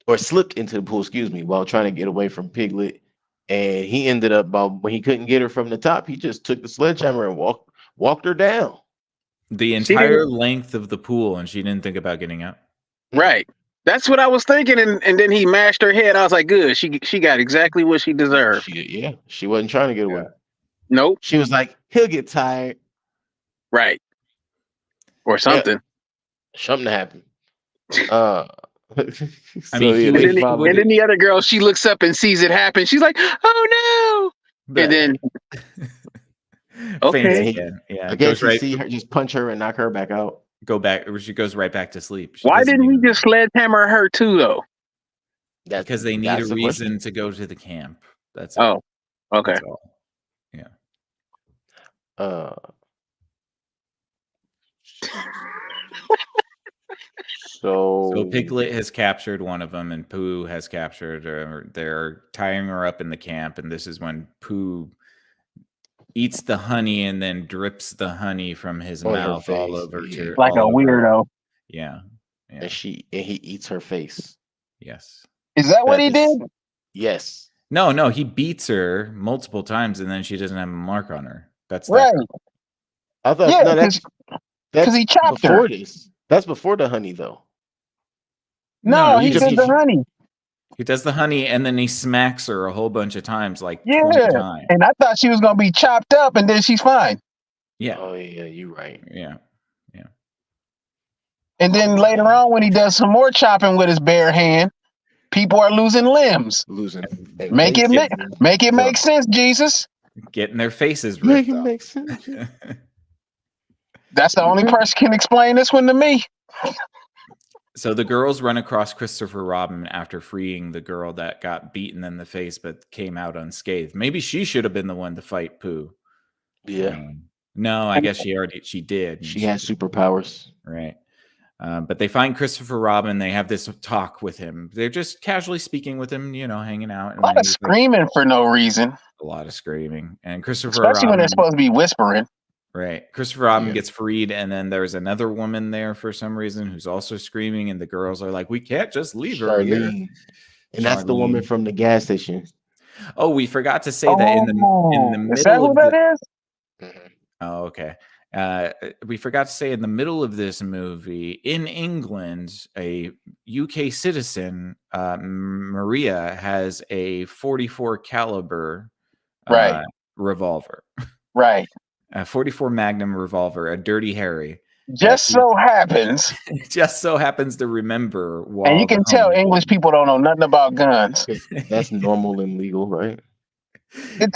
or slipped into the pool, excuse me, while trying to get away from Piglet. And he ended up, when he couldn't get her from the top, he just took the sledgehammer and walked her down. The entire length of the pool, and she didn't think about getting out. Right. That's what I was thinking. And then he mashed her head. I was like, good. She got exactly what she deserved. She wasn't trying to get away. Nope. She was like, he'll get tired. Right. Or something. Yeah. Something happened. And then the other girl, she looks up and sees it happen. She's like, "Oh no!" And then, okay, I guess you see her just punch her and knock her back out. She goes right back to sleep. Why didn't he just sledgehammer her too, though? Because they need a reason to go to the camp. That's okay. That's all. Yeah. So Piglet has captured one of them, and Pooh has captured her. They're tying her up in the camp, and this is when Pooh eats the honey and then drips the honey from his mouth all over to like a weirdo. Yeah. And he eats her face. Yes. Is that what he did? Yes. No, he beats her multiple times, and then she doesn't have a mark on her. That's right. I thought that's because he chopped before her. This. That's before the honey, though. No, he did the honey. He does the honey, and then he smacks her a whole bunch of times, like 20 times. And I thought she was gonna be chopped up, and then she's fine. Yeah. Oh yeah, you're right. Yeah. And then later on, when he does some more chopping with his bare hand, people are losing limbs. Make it make sense, Jesus. Getting their faces ripped off. Make sense. That's the only person can explain this one to me. So the girls run across Christopher Robin after freeing the girl that got beaten in the face but came out unscathed. Maybe she should have been the one to fight Pooh. Yeah. No, I guess she did. She has superpowers. Right. But they find Christopher Robin. They have this talk with him. They're just casually speaking with him, hanging out. A lot of screaming for no reason. A lot of screaming. And Christopher Especially when they're supposed to be whispering. Right. Christopher Robin gets freed, and then there's another woman there for some reason who's also screaming, and the girls are like, we can't just leave her here. And that's the woman from the gas station. Oh, we forgot to say that in the middle. Is that who that is? Mm-hmm. Oh, okay. We forgot to say in the middle of this movie, in England, a UK citizen, Maria, has a .44 caliber revolver. Right. A .44 Magnum revolver, a Dirty Harry. Just so happens to remember. And you can tell English people don't know nothing about guns. That's normal and legal, right?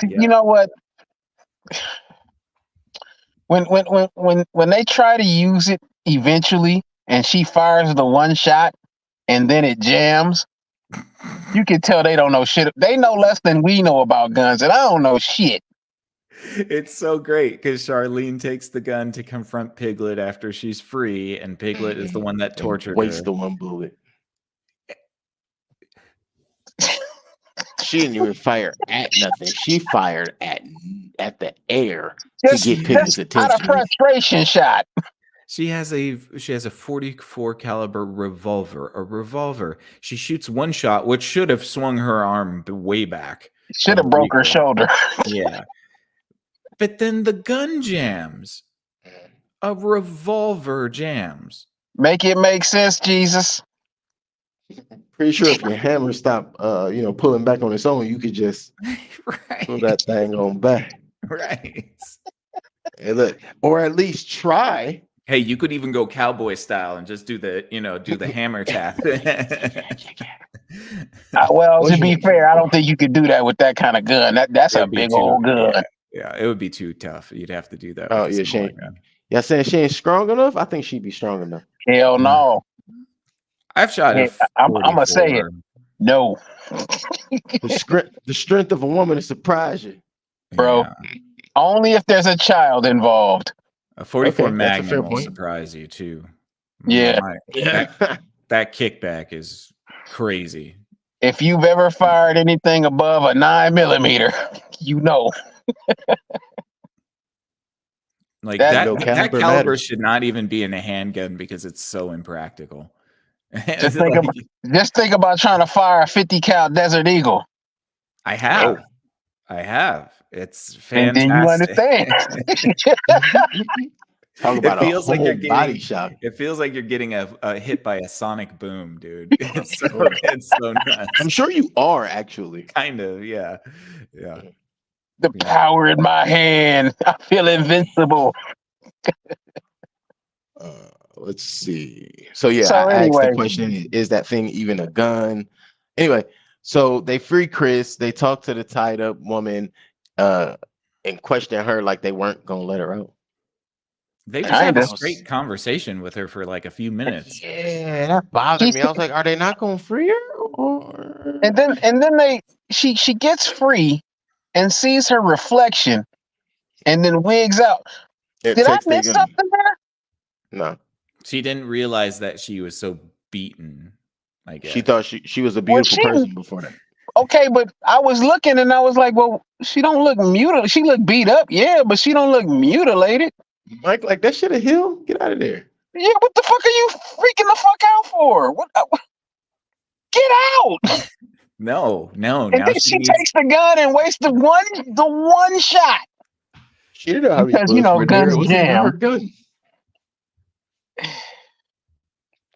You know what? When they try to use it eventually, and she fires the one shot, and then it jams, you can tell they don't know shit. They know less than we know about guns, and I don't know shit. It's so great because Charlene takes the gun to confront Piglet after she's free, and Piglet is the one that tortured her. Wastes the one bullet. She didn't even fire at nothing. She fired at the air to get Piglet's attention. Out of frustration shot. She has a .44 caliber revolver. A revolver. She shoots one shot, which should have swung her arm way back. Should have broke her shoulder. Yeah. But then the gun jams. A revolver jams. Make it make sense, Jesus. Pretty sure if your hammer stopped, pulling back on its own, you could just pull Right. that thing on back. Right. And look, or at least try. Hey, you could even go cowboy style and just do the hammer tap. Well, Well, to be fair, I don't think you could do that with that kind of gun. That's a It'd be big old gun. yeah, it would be too tough. You'd have to do that Oh with a yeah, she smaller ain't. gun. Yeah, saying she ain't strong enough. I think she'd be strong enough. Hell no. I've shot a I'm gonna say it. 44. No, The strength of a woman to surprise you. bro. Yeah. Only if there's a child involved. A 44 Okay, that's a fair Magnum will point. surprise you too. Yeah. That kickback is crazy. If you've ever fired anything above a 9mm, you know. Like That- that caliber caliber matters. should not even be in a handgun because it's so impractical. Just think about trying to fire a 50 cal Desert Eagle. I have. It's And fantastic. then you understand. Talk about a whole body shot. It feels like you're getting a hit by a sonic boom, dude. It's so nuts. I'm sure you are actually. Kind of, yeah. The power in my hand. I feel invincible. Let's see. So yeah, So I asked anyway. the question: is that thing even a gun? Anyway, so they free Chris. They talk to the tied up woman, and question her like they weren't gonna let her out. They just had a straight conversation with her for like a few minutes. Yeah, that bothered me. I was like, are they not gonna free her? Or... And then she gets free and sees her reflection and then wigs out. Did I miss something there? No. She didn't realize that she was so beaten. I guess she thought she was a beautiful person before that. Okay, but I was looking and I was like, well, she don't look mutilated. She look beat up, yeah, but she don't look mutilated. Mike, like that shit a hill? Get out of there. Yeah, what the fuck are you freaking the fuck out for? What? Get out! No. And then she takes the gun and wastes the one shot. She didn't know how many bullets were there. It wasn't even her gun.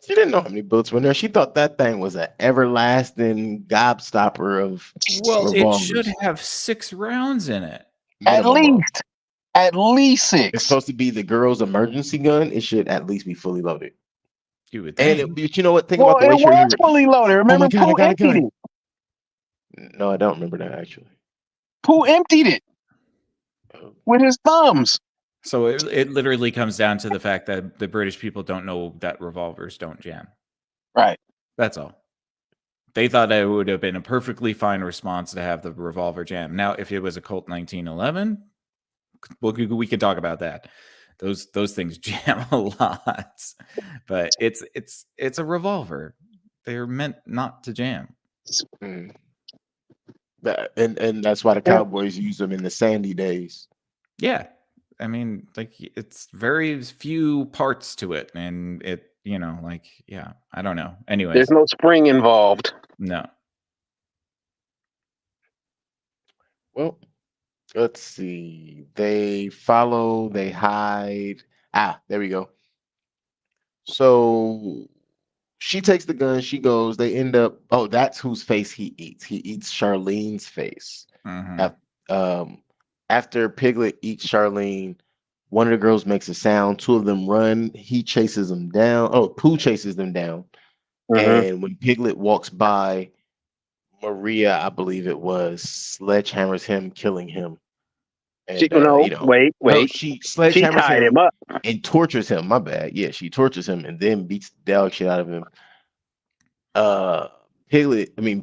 She didn't know how many bullets were in there. She thought that thing was an everlasting gobstopper of revolvers. It should have 6 rounds in it. At least 6. It's supposed to be the girl's emergency gun. It should at least be fully loaded. You would think. And you know what? Think about the way it was fully loaded. Remember, Pooh emptied it. No, I don't remember that actually. Pooh emptied it with his thumbs. So it literally comes down to the fact that the British people don't know that revolvers don't jam. Right. That's all. They thought it would have been a perfectly fine response to have the revolver jam. Now, if it was a Colt 1911, we could talk about that. Those things jam a lot, but it's a revolver. They're meant not to jam. And that's why the Cowboys use them in the Sandy days. Yeah. I mean, like, it's very few parts to it, and I don't know. Anyways, there's no spring involved. No. Well, let's see. They follow, they hide. There we go. So she takes the gun, she goes, they end up, that's whose face he eats. He eats Charlene's face. Mm-hmm. After Piglet eats Charlene, one of the girls makes a sound. 2 of them run. He chases them down. Pooh chases them down. And when Piglet walks by, Maria, I believe it was, sledgehammers him, killing him. And, wait. She sledgehammers him up and tortures him. My bad. Yeah, she tortures him and then beats the dog shit out of him.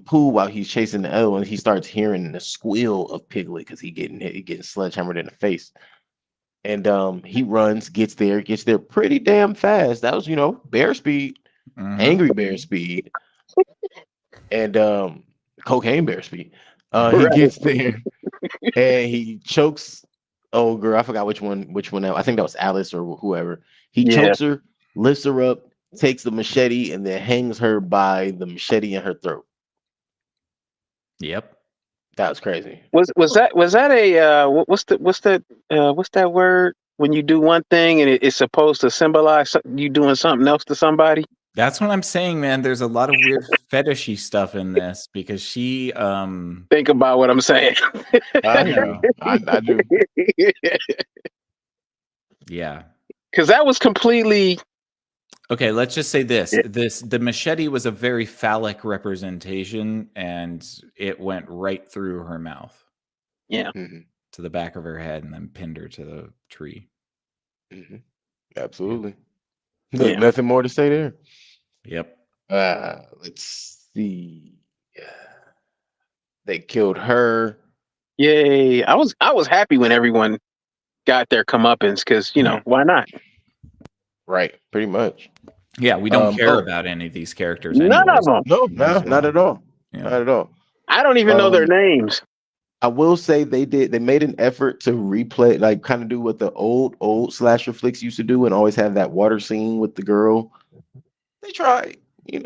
Pooh, while he's chasing the other one, he starts hearing the squeal of Piglet because he getting sledgehammered in the face. And he runs, gets there pretty damn fast. That was, bear speed, angry bear speed, and cocaine bear speed. He gets there and he chokes. Oh, girl, I forgot which one. I think that was Alice or whoever. He chokes her, lifts her up, takes the machete, and then hangs her by the machete in her throat. Yep. That was crazy. Was that a what's that word? when you do one thing and it's supposed to symbolize you doing something else to somebody? That's what I'm saying, man. There's a lot of weird fetishy stuff in this because she Think about what I'm saying. I you hear you. know, I do. yeah. Because that was completely. Okay, let's just say this. The machete was a very phallic representation and it went right through her mouth Yeah. Mhm, to the back of her head and then pinned her to the tree. mhm. Absolutely. Yeah. Look, nothing more to say there. Yep. Let's see. They killed her. Yay. I was happy when everyone got their comeuppance because, why not? Right, pretty much. Yeah, we don't care Oh, about any of these characters None of anyways. them. no, Might as not well. at all. Yeah. Not at all. I don't even know their names. I will say they made an effort to replay, like kind of do what the old slasher flicks used to do and always have that water scene with the girl. They tried, they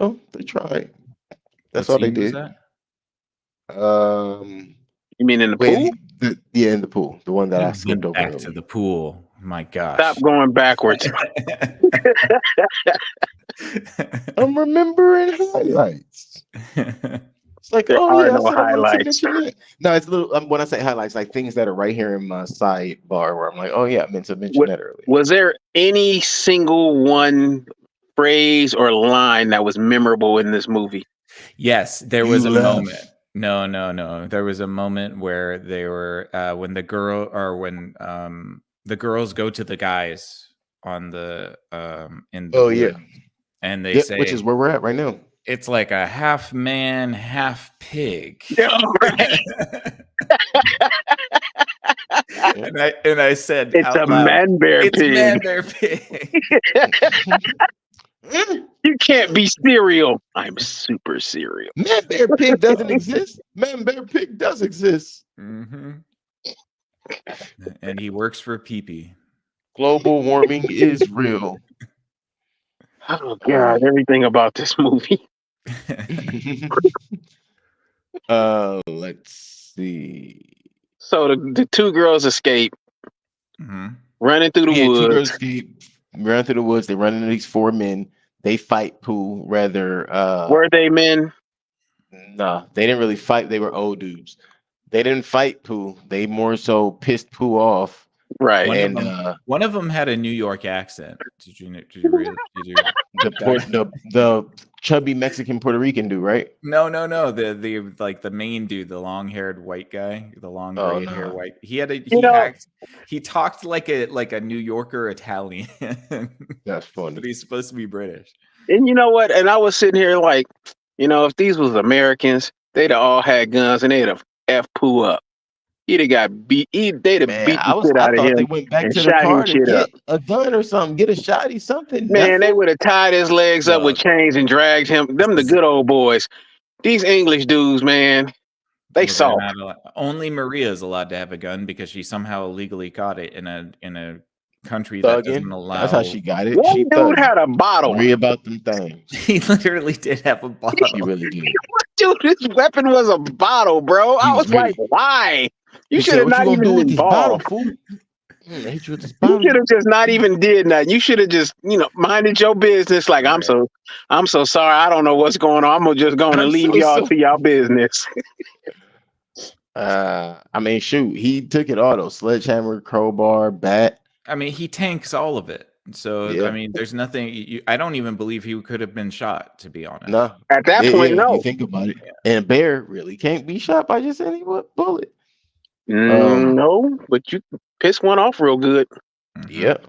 tried. What That's all they scene was did. that? You mean in the When pool? yeah, in the pool, the one that I Get skimmed over back to earlier. the pool. My Stop gosh. going backwards. I'm remembering highlights. It's like, There oh are yeah, I no said I wanted to highlights. mention that. No, it's a little. When I say highlights, like things that are right here in my sidebar, where I'm like, oh yeah, I meant to mention that earlier. Was there any single one phrase or line that was memorable in this movie? Yes, there You was a left. moment. No. There was a moment where they were when the girls go to the guys on the in the Oh yeah, woods and they yep. Which say is where we're at right now. it's like a half man, half pig. Yeah, right. and I said It's a out loud, man bear it's pig. man bear pig. You can't be cereal. I'm super cereal. Man, bear pig doesn't exist. Man, bear pig does exist. Mm-hmm. And he works for Pee-Pee. Global warming is real. Oh God, everything about this movie. Let's see. So the two girls escape, running through the Yeah, two woods. girls escape, run through the woods. They run into these four men. They fight Pooh. Rather, Were they men? nah, they didn't really fight. They were old dudes. They didn't fight Pooh. They more so pissed Pooh off. Right. One of them had a New York accent. Did you the chubby Mexican Puerto Rican dude, right? No. The like the main dude, the long-haired white guy, the long gray hair white. He had he talked like a New Yorker Italian. That's funny. But he's supposed to be British. And you know what? And I was sitting here like, if these was Americans, they'd have all had guns and they'd have F Pooh up. He'd have got beat. They'd have beat the shit out of him. They went back and to the shot car his to shit get up. a gun or something, get a shotty, something. Man, they nothing. would have tied his legs up with chains and dragged him. Them the good old boys. These English dudes, man, they soft. Only Maria is allowed to have a gun because she somehow illegally caught it in a country that doesn't allow. That's how she got it. One she dude had a bottle. Worry about them things. He literally did have a bottle. He really did. Dude, his weapon was a bottle, bro. I was like, why? You should have not even been involved. You should have just not even did nothing. You should have just, minded your business. Like, I'm so sorry. I don't know what's going on. I'm just going to leave y'all to y'all business. I mean, shoot, he took it all though. Sledgehammer, crowbar, bat. I mean, he tanks all of it. So Yeah. I mean, there's nothing. I don't even believe he could have been shot. To be honest, No. At that point, no. You think about it, and Bear really can't be shot by just any bullet. No, but you piss one off real good. Yep.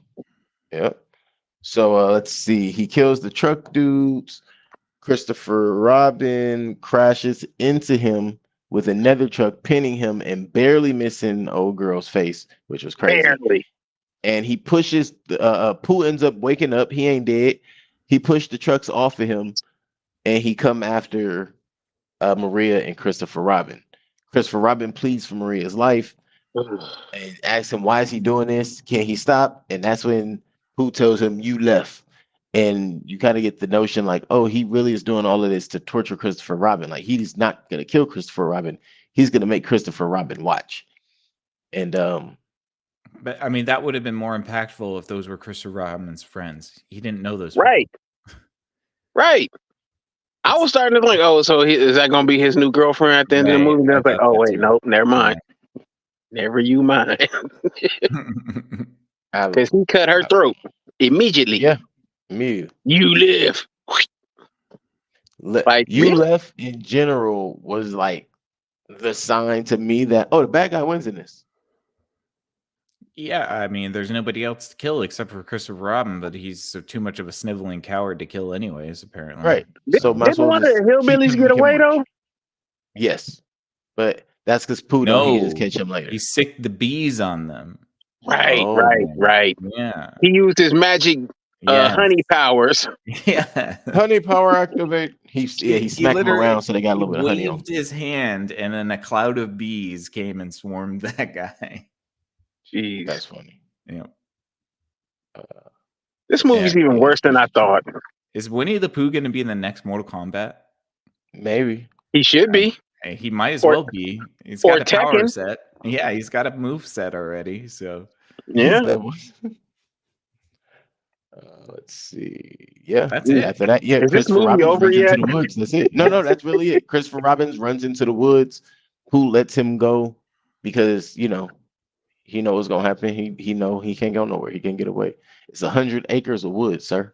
So let's see. He kills the truck dudes. Christopher Robin crashes into him with another truck, pinning him and barely missing old girl's face, which was crazy. Barely. And he pushes. Pooh ends up waking up. He ain't dead. He pushed the trucks off of him, and he come after Maria and Christopher Robin. Christopher Robin pleads for Maria's life and asks him, why is he doing this? Can he stop? And that's when Pooh tells him, you left. And you kind of get the notion like, oh, he really is doing all of this to torture Christopher Robin. Like, he's not going to kill Christopher Robin. He's going to make Christopher Robin watch. And But I mean, that would have been more impactful if those were Christopher Robin's friends. He didn't know those Right. people. Right. I was starting to think, oh, so is that going to be his new girlfriend at the end of the Right. movie? And I was like, oh, wait, nope, never mind. Yeah. Never you mind. I- Because he cut her throat immediately. yeah, me. You live. Like, You really? left in general was like the sign to me that the bad guy wins in this. Yeah, I mean, there's nobody else to kill except for Christopher Robin, but he's too much of a sniveling coward to kill anyways, apparently. Right. So might as Didn't well one of just the keep hillbillies him get away, hemorrhage. though? Yes, but that's because Pooh know he can just catch him later. He sicked the bees on them. Right. Yeah. He used his magic honey powers. Yeah. Honey power activate. He smacked him around so they got a little bit of honey on. Waved his hand, and then a cloud of bees came and swarmed that guy. Jeez, that's funny. Yeah. This movie's even worse than I thought. Is Winnie the Pooh going to be in the next Mortal Kombat? Maybe he should be. He might as well be. He's got a power set. Yeah, he's got a move set already. So yeah. Let's see. Yeah, that's it. After that, Is Christopher Robin runs into the woods. That's it. No, that's really it. Christopher Robin runs into the woods. Who lets him go? Because he knows what's gonna happen. He know he can't go nowhere. He can't get away. It's 100 acres of woods, sir.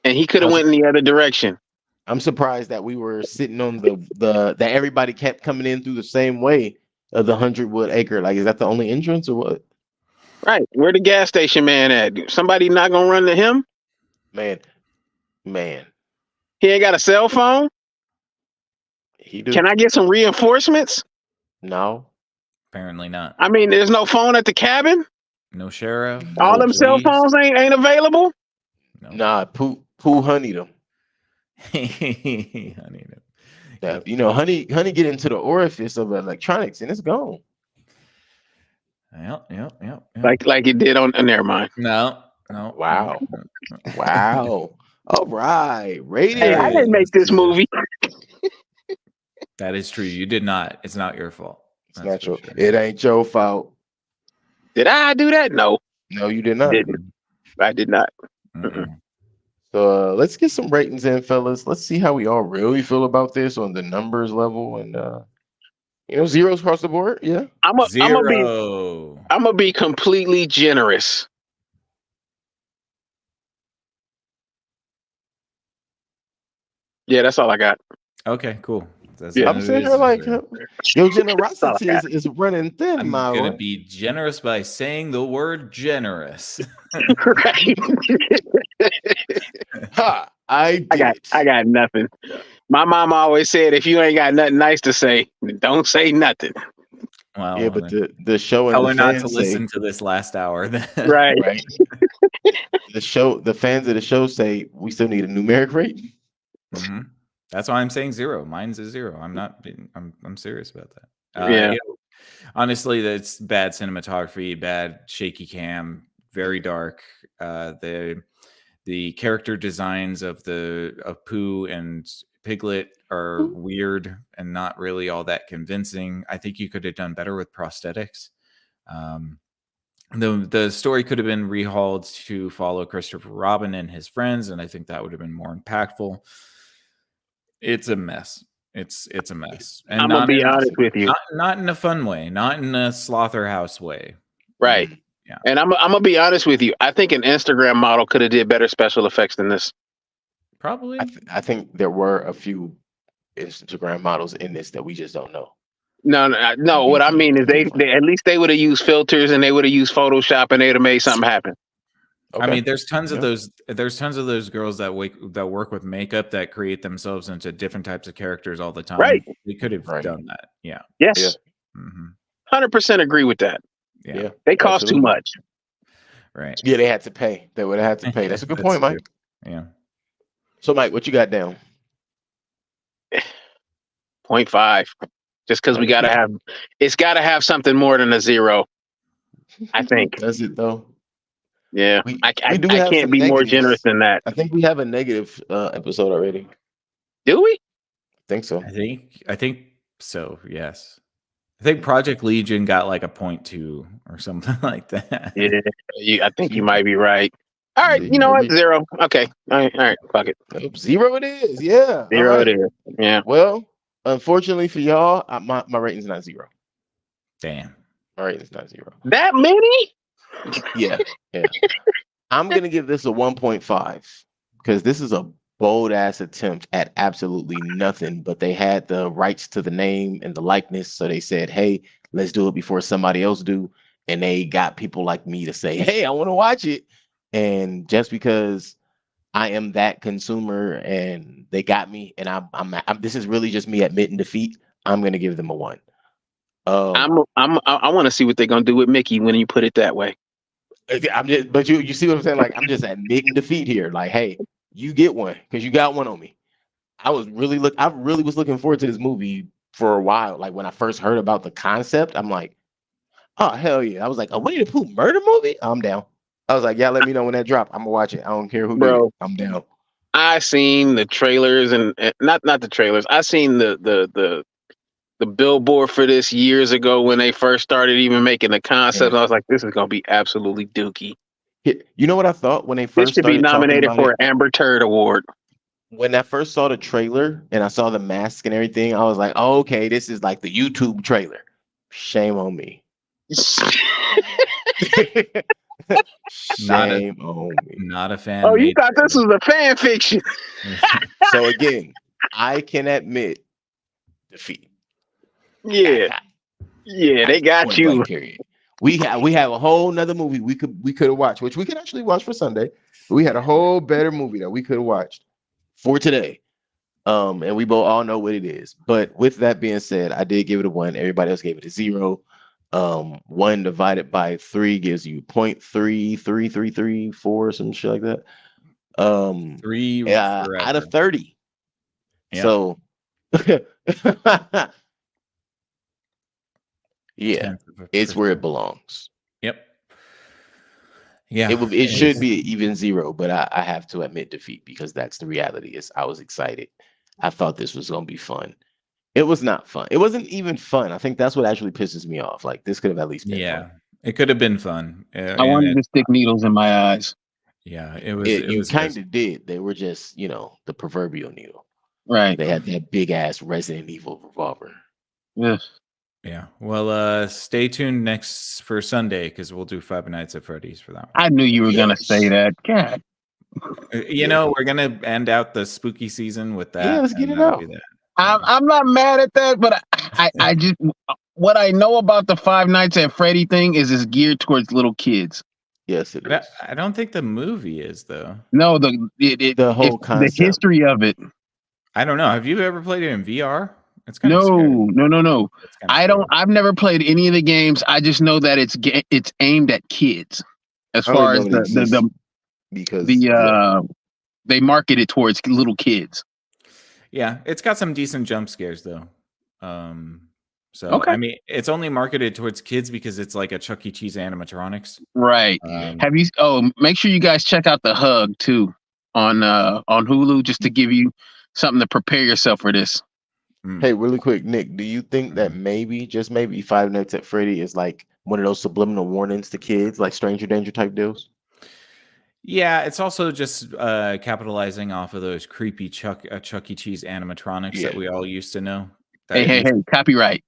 And he could have went in the other direction. I'm surprised that we were sitting on that everybody kept coming in through the same way of the 100 acre. Like, is that the only entrance or what? Right. Where the gas station man at? Somebody not gonna run to him? Man. He ain't got a cell phone? He do. Can I get some reinforcements? No. Apparently not. I mean, there's no phone at the cabin? No sheriff? All them cell phones ain't available? No. Nah, Pooh honeyed them. Honeyed him. That, honey get into the orifice of electronics and it's gone. Yep. Like it did on never mind. No. Wow. All right. Rating. Hey, I didn't make this movie. That is true. You did not. It's not your fault. It's not your fault. It ain't your fault. Did I do that? No. No, you did not. I did not. So let's get some ratings in, fellas. Let's see how we all really feel about this on the numbers level, and zeros across the board. Yeah, I'm gonna be completely generous. Yeah, that's all I got. Okay, cool. I'm saying your generosity is running thin. I'm gonna be generous by saying the word generous. Right. I got nothing. My mom always said, if you ain't got nothing nice to say, don't say nothing. Well, yeah, but the show and tell the her not to fans listen to this last hour. Then. Right. The fans of the show say we still need a numeric rating. Mm-hmm. That's why I'm saying 0. Mine's a 0. I'm serious about that. Yeah. Honestly, that's bad cinematography, bad shaky cam, very dark. The character designs of Pooh and Piglet are weird and not really all that convincing. I think you could have done better with prosthetics. The story could have been rehauled to follow Christopher Robin and his friends, and I think that would have been more impactful. It's a mess. It's a mess. And I'm gonna be honest with you. Not in a fun way, not in a slaughterhouse way. Right. Yeah. And I'm gonna be honest with you. I think an Instagram model could have did better special effects than this. Probably. I think there were a few Instagram models in this that we just don't know. No. What I mean is they at least they would have used filters and they would have used Photoshop and they would have made something happen. Okay. I mean, there's tons of those. There's tons of those girls that work with makeup that create themselves into different types of characters all the time. Right. They could have done that. Yeah. Yes. Yeah. 100% agree with that. Yeah. They cost too much. Right. Yeah, they had to pay. They would have had to pay. That's a good point, Mike. Yeah. So, Mike, what you got down? 0.5. Just because it's got to have something more than a 0. I think. Does it though? Yeah, I can't be negatives. more generous than that. I think we have a negative episode already. Do we? I think so. I think so. Yes. think Project Legion got like a 0.2 or something like that. Yeah, I think you might be right. All right, you know what? 0. Okay. All right. Fuck it. Nope, 0 it is. Yeah. 0 all right. it is. Yeah. Well, unfortunately for y'all, my rating's not 0. Damn. My rating's not 0. That many? Yeah. I'm gonna give this a 1.5 because this is a bold ass attempt at absolutely nothing, but they had the rights to the name and the likeness, so they said, "Hey, let's do it before somebody else do," and they got people like me to say, "Hey, I want to watch it," and just because I am that consumer and they got me, and I'm this is really just me admitting defeat. I'm gonna give them a 1. I want to see what they're gonna do with Mickey when you put it that way. I'm just, but you see what I'm saying? Like I'm just admitting defeat here. Like, hey, you get one because you got one on me. I really was looking forward to this movie for a while. Like when I first heard about the concept, I'm like, oh hell yeah! I was like, a Winnie the Pooh murder movie? I'm down. I was like, yeah, let me know when that drop. I'm gonna watch it. I don't care who did it. Bro, I'm down. I seen the trailers and not the trailers. I seen the billboard for this years ago when they first started even making the concept. Yeah. I was like, this is gonna be absolutely dookie. You know what I thought when they This first should be started talking nominated about for it? an Amber Turd Award. When I first saw the trailer and I saw the mask and everything, I was like, oh, okay, this is like the YouTube trailer. Shame on me. Shame on me. Not a fan. Oh, you thought this was a fan fiction? So again, I can admit defeat. Yeah, they got Point you. blank, period. We have a whole nother movie we could have watched, which we could actually watch for Sunday. But we had a whole better movie that we could have watched for today. And we both all know what it is. But with that being said, I did give it a 1. Everybody else gave it a 0. 1 divided by 3 gives you 0.3334, some shit like that. 3 out of 30. Yep. So yeah, it's where it belongs. Yep. Yeah, it should be even 0, but I have to admit defeat because that's the reality. Is I was excited. I thought this was gonna be fun. It was not fun. It wasn't even fun. I think that's what actually pisses me off. Like this could have at least been fun. It could have been fun. I wanted to stick needles in my eyes. Yeah, it was. You kind of did. They were just, the proverbial needle. Right. They had that big ass Resident Evil revolver. Yes. Yeah. Well, stay tuned next for Sunday because we'll do Five Nights at Freddy's for that one. I knew you were gonna say that. God. We're gonna end out the spooky season with that. Yeah, let's get it out. I'm not mad at that, but I just what I know about the Five Nights at Freddy thing is it's geared towards little kids. Yes, it is. I don't think the movie is though. No, the whole concept, the history of it. I don't know. Have you ever played it in VR? It's kind of scary. No. I've never played any of the games. I just know that it's aimed at kids. As far as they market it towards little kids. Yeah, it's got some decent jump scares though. So okay. I mean, it's only marketed towards kids because it's like a Chuck E. Cheese animatronics. Right. Have you? Oh, make sure you guys check out The Hug too on Hulu, just to give you something to prepare yourself for this. Hey, really quick, Nick, do you think that maybe, just maybe, Five Nights at Freddy is like one of those subliminal warnings to kids, like Stranger Danger type deals? Yeah, it's also just capitalizing off of those creepy Chuck E. Cheese animatronics that we all used to know. Hey, copyright.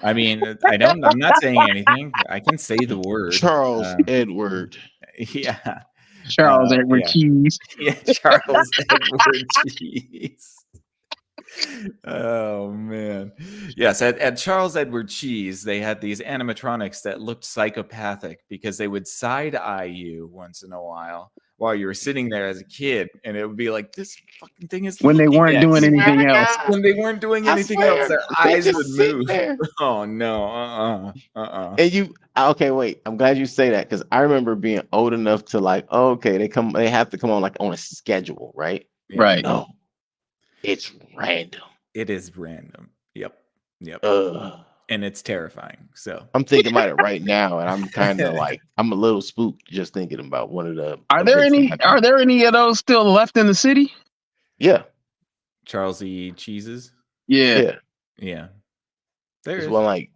I mean, I'm not saying anything. I can say the word. Charles Edward. Yeah. Charles Edward Cheese. Yeah, Charles Edward Cheese. Oh man. Yes, at Charles Edward Cheese, they had these animatronics that looked psychopathic because they would side eye you once in a while you were sitting there as a kid, and it would be like, this fucking thing is when they weren't doing anything else. When they weren't doing anything else, their eyes would move. Oh no, And okay, wait. I'm glad you say that because I remember being old enough to like, okay, they have to come on like on a schedule, right? Yeah. Right. No. It's random. It is random. Yep. And it's terrifying. So I'm thinking about it right now, and I'm kind of like, I'm a little spooked just thinking about one of the. Are there any of those still left in the city? Yeah. Charles E. Cheeses. Yeah. There's one like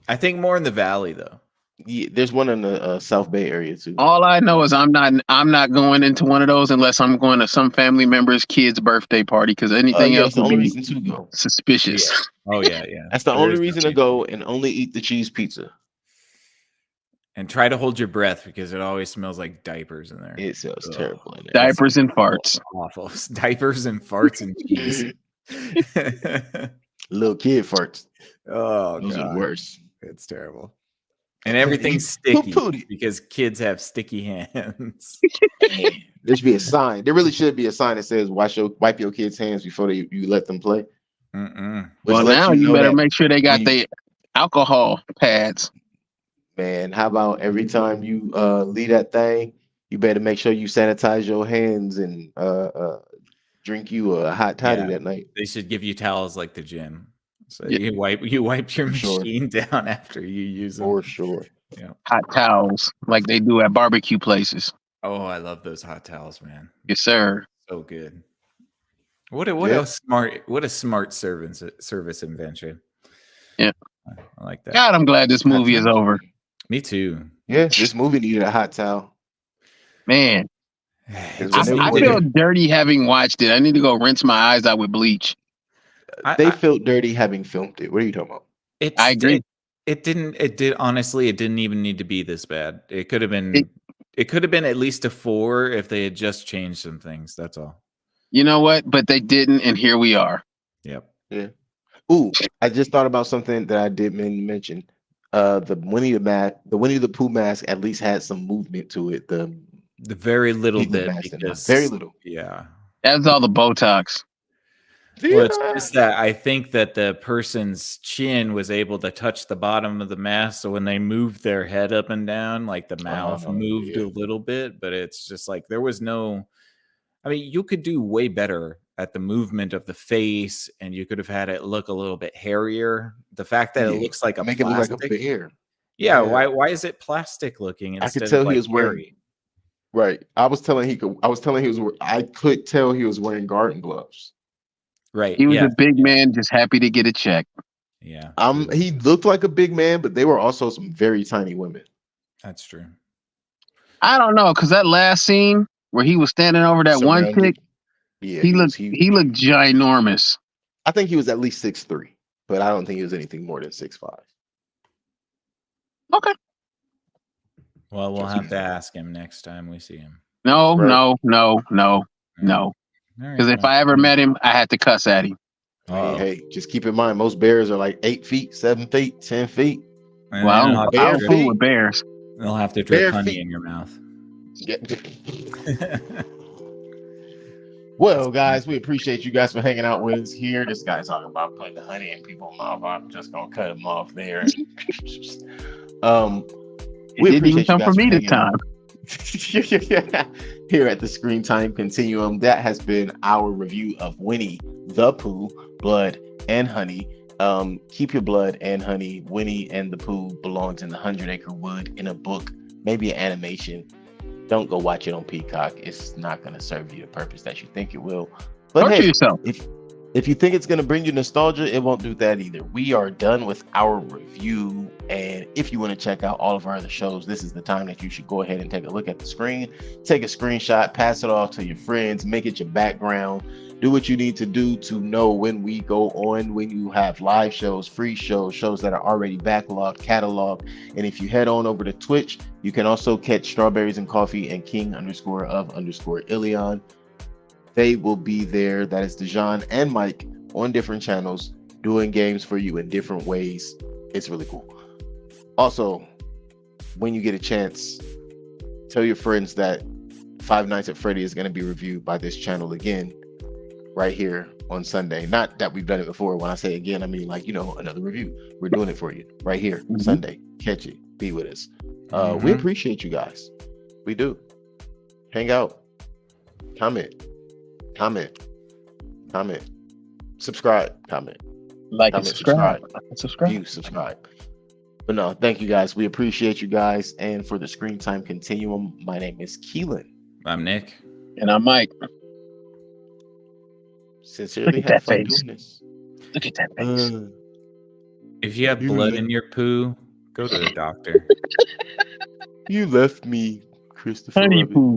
I think more in the valley though. Yeah, there's one in the South Bay area too. All I know is I'm not going into one of those unless I'm going to some family member's kid's birthday party because anything Yeah, else that's the would only be reason to go. suspicious. Yeah. Oh yeah, yeah. That's the There only is no reason to chance. go and only eat the cheese pizza. And try to hold your breath because it always smells like diapers in there. It smells Ugh, terrible in there. Diapers and farts. awful. Diapers and farts and cheese. Little kid farts. Oh Those are the god, worst. it's terrible. And everything's Who sticky pooed it? because kids have sticky hands. There should be a sign. There really should be a sign that says wipe your kids' hands before you let them play. Mm-mm. Which Well, lets now you know better that make sure they got you- their alcohol pads. Man, how about every time you leave that thing, you better make sure you sanitize your hands and drink you a hot toddy Yeah. that night. They should give you towels like the gym. So Yeah. you wipe your For sure. machine down after you use them. For sure. Yeah. Hot towels like they do at barbecue places. Oh, I love those hot towels, man. Yes, sir. So good. What Yeah. a smart service invention. Yeah. I like that. God, I'm glad this Hot movie is towels. over. Me too. Yeah, this movie needed a hot towel. Man, It's when they I were feel there. dirty having watched it. I need to go rinse my eyes out with bleach. They felt dirty having filmed it. What are you talking about? I agree. It didn't even need to be this bad. It could have been at least a 4 if they had just changed some things. That's all. You know what? But they didn't, and here we are. Yep. Yeah. Ooh, I just thought about something that I did mention. The Winnie the Pooh mask at least had some movement to it. The very little Piglet bit mask, because very little. Yeah. That's all the Botox. Well, it's just that I think that the person's chin was able to touch the bottom of the mask, so when they moved their head up and down, like the mouth moved a little bit, but it's just like there was no. I mean, you could do way better at the movement of the face, and you could have had it look a little bit hairier. The fact that it looks like a make plastic, it look like a bear. Yeah, why is it plastic looking I could instead tell of he like was wearing. hairy? Right. I could tell he was wearing garden gloves. Right. He was yeah. a big man just happy to get a check. Yeah. He looked like a big man, but they were also some very tiny women. That's true. I don't know, because that last scene where he was standing over that one chick, yeah, he looked ginormous. I think he was at least 6'3", but I don't think he was anything more than 6'5". Okay. Well, we'll have to ask him next time we see him. No. Right, Because if I ever met him, I had to cuss at him. Hey, just keep in mind, most bears are like 8 feet, 7 feet, 10 feet. And Well, bear I'll fool with bears. they'll have to drip Bare honey feet. in your mouth. Yeah. Well, guys, we appreciate you guys for hanging out with us here. This guy's talking about putting the honey in people's mouth. I'm just gonna cut him off there. It didn't even come from me this time. Here at the Screen Time Continuum, that has been our review of Winnie the Pooh, Blood and Honey. Keep your blood and honey. Winnie and the Pooh belongs in the 100-acre wood in a book, maybe an animation. Don't go watch it on Peacock. It's not going to serve you the purpose that you think it will. But Torture yourself. if you think it's going to bring you nostalgia, it won't do that either. We are done with our review. And if you want to check out all of our other shows, this is the time that you should go ahead and take a look at the screen, take a screenshot, pass it off to your friends, make it your background. Do what you need to do to know when we go on, when you have live shows, free shows, shows that are already backlogged, cataloged. And if you head on over to Twitch, you can also catch Strawberries and Coffee and King_of_Ilion. They will be there. That is Dejan and Mike on different channels doing games for you in different ways. It's really cool. Also, when you get a chance, tell your friends that Five Nights at Freddy is going to be reviewed by this channel again right here on Sunday. Not that we've done it before. When I say again, I mean like, another review. We're doing it for you right here Sunday. Catch it. Be with us. We appreciate you guys. We do. Hang out. Comment. Subscribe. Comment. Like and subscribe. View, subscribe. But no, thank you guys. We appreciate you guys. And for the Screen Time Continuum, my name is Keelan. I'm Nick. And I'm Mike. Sincerely Look at have that fun face. doing this. Look at that face. If you have You blood le- in your poo, go to the doctor. You left me, Christopher Honey Robin. poo.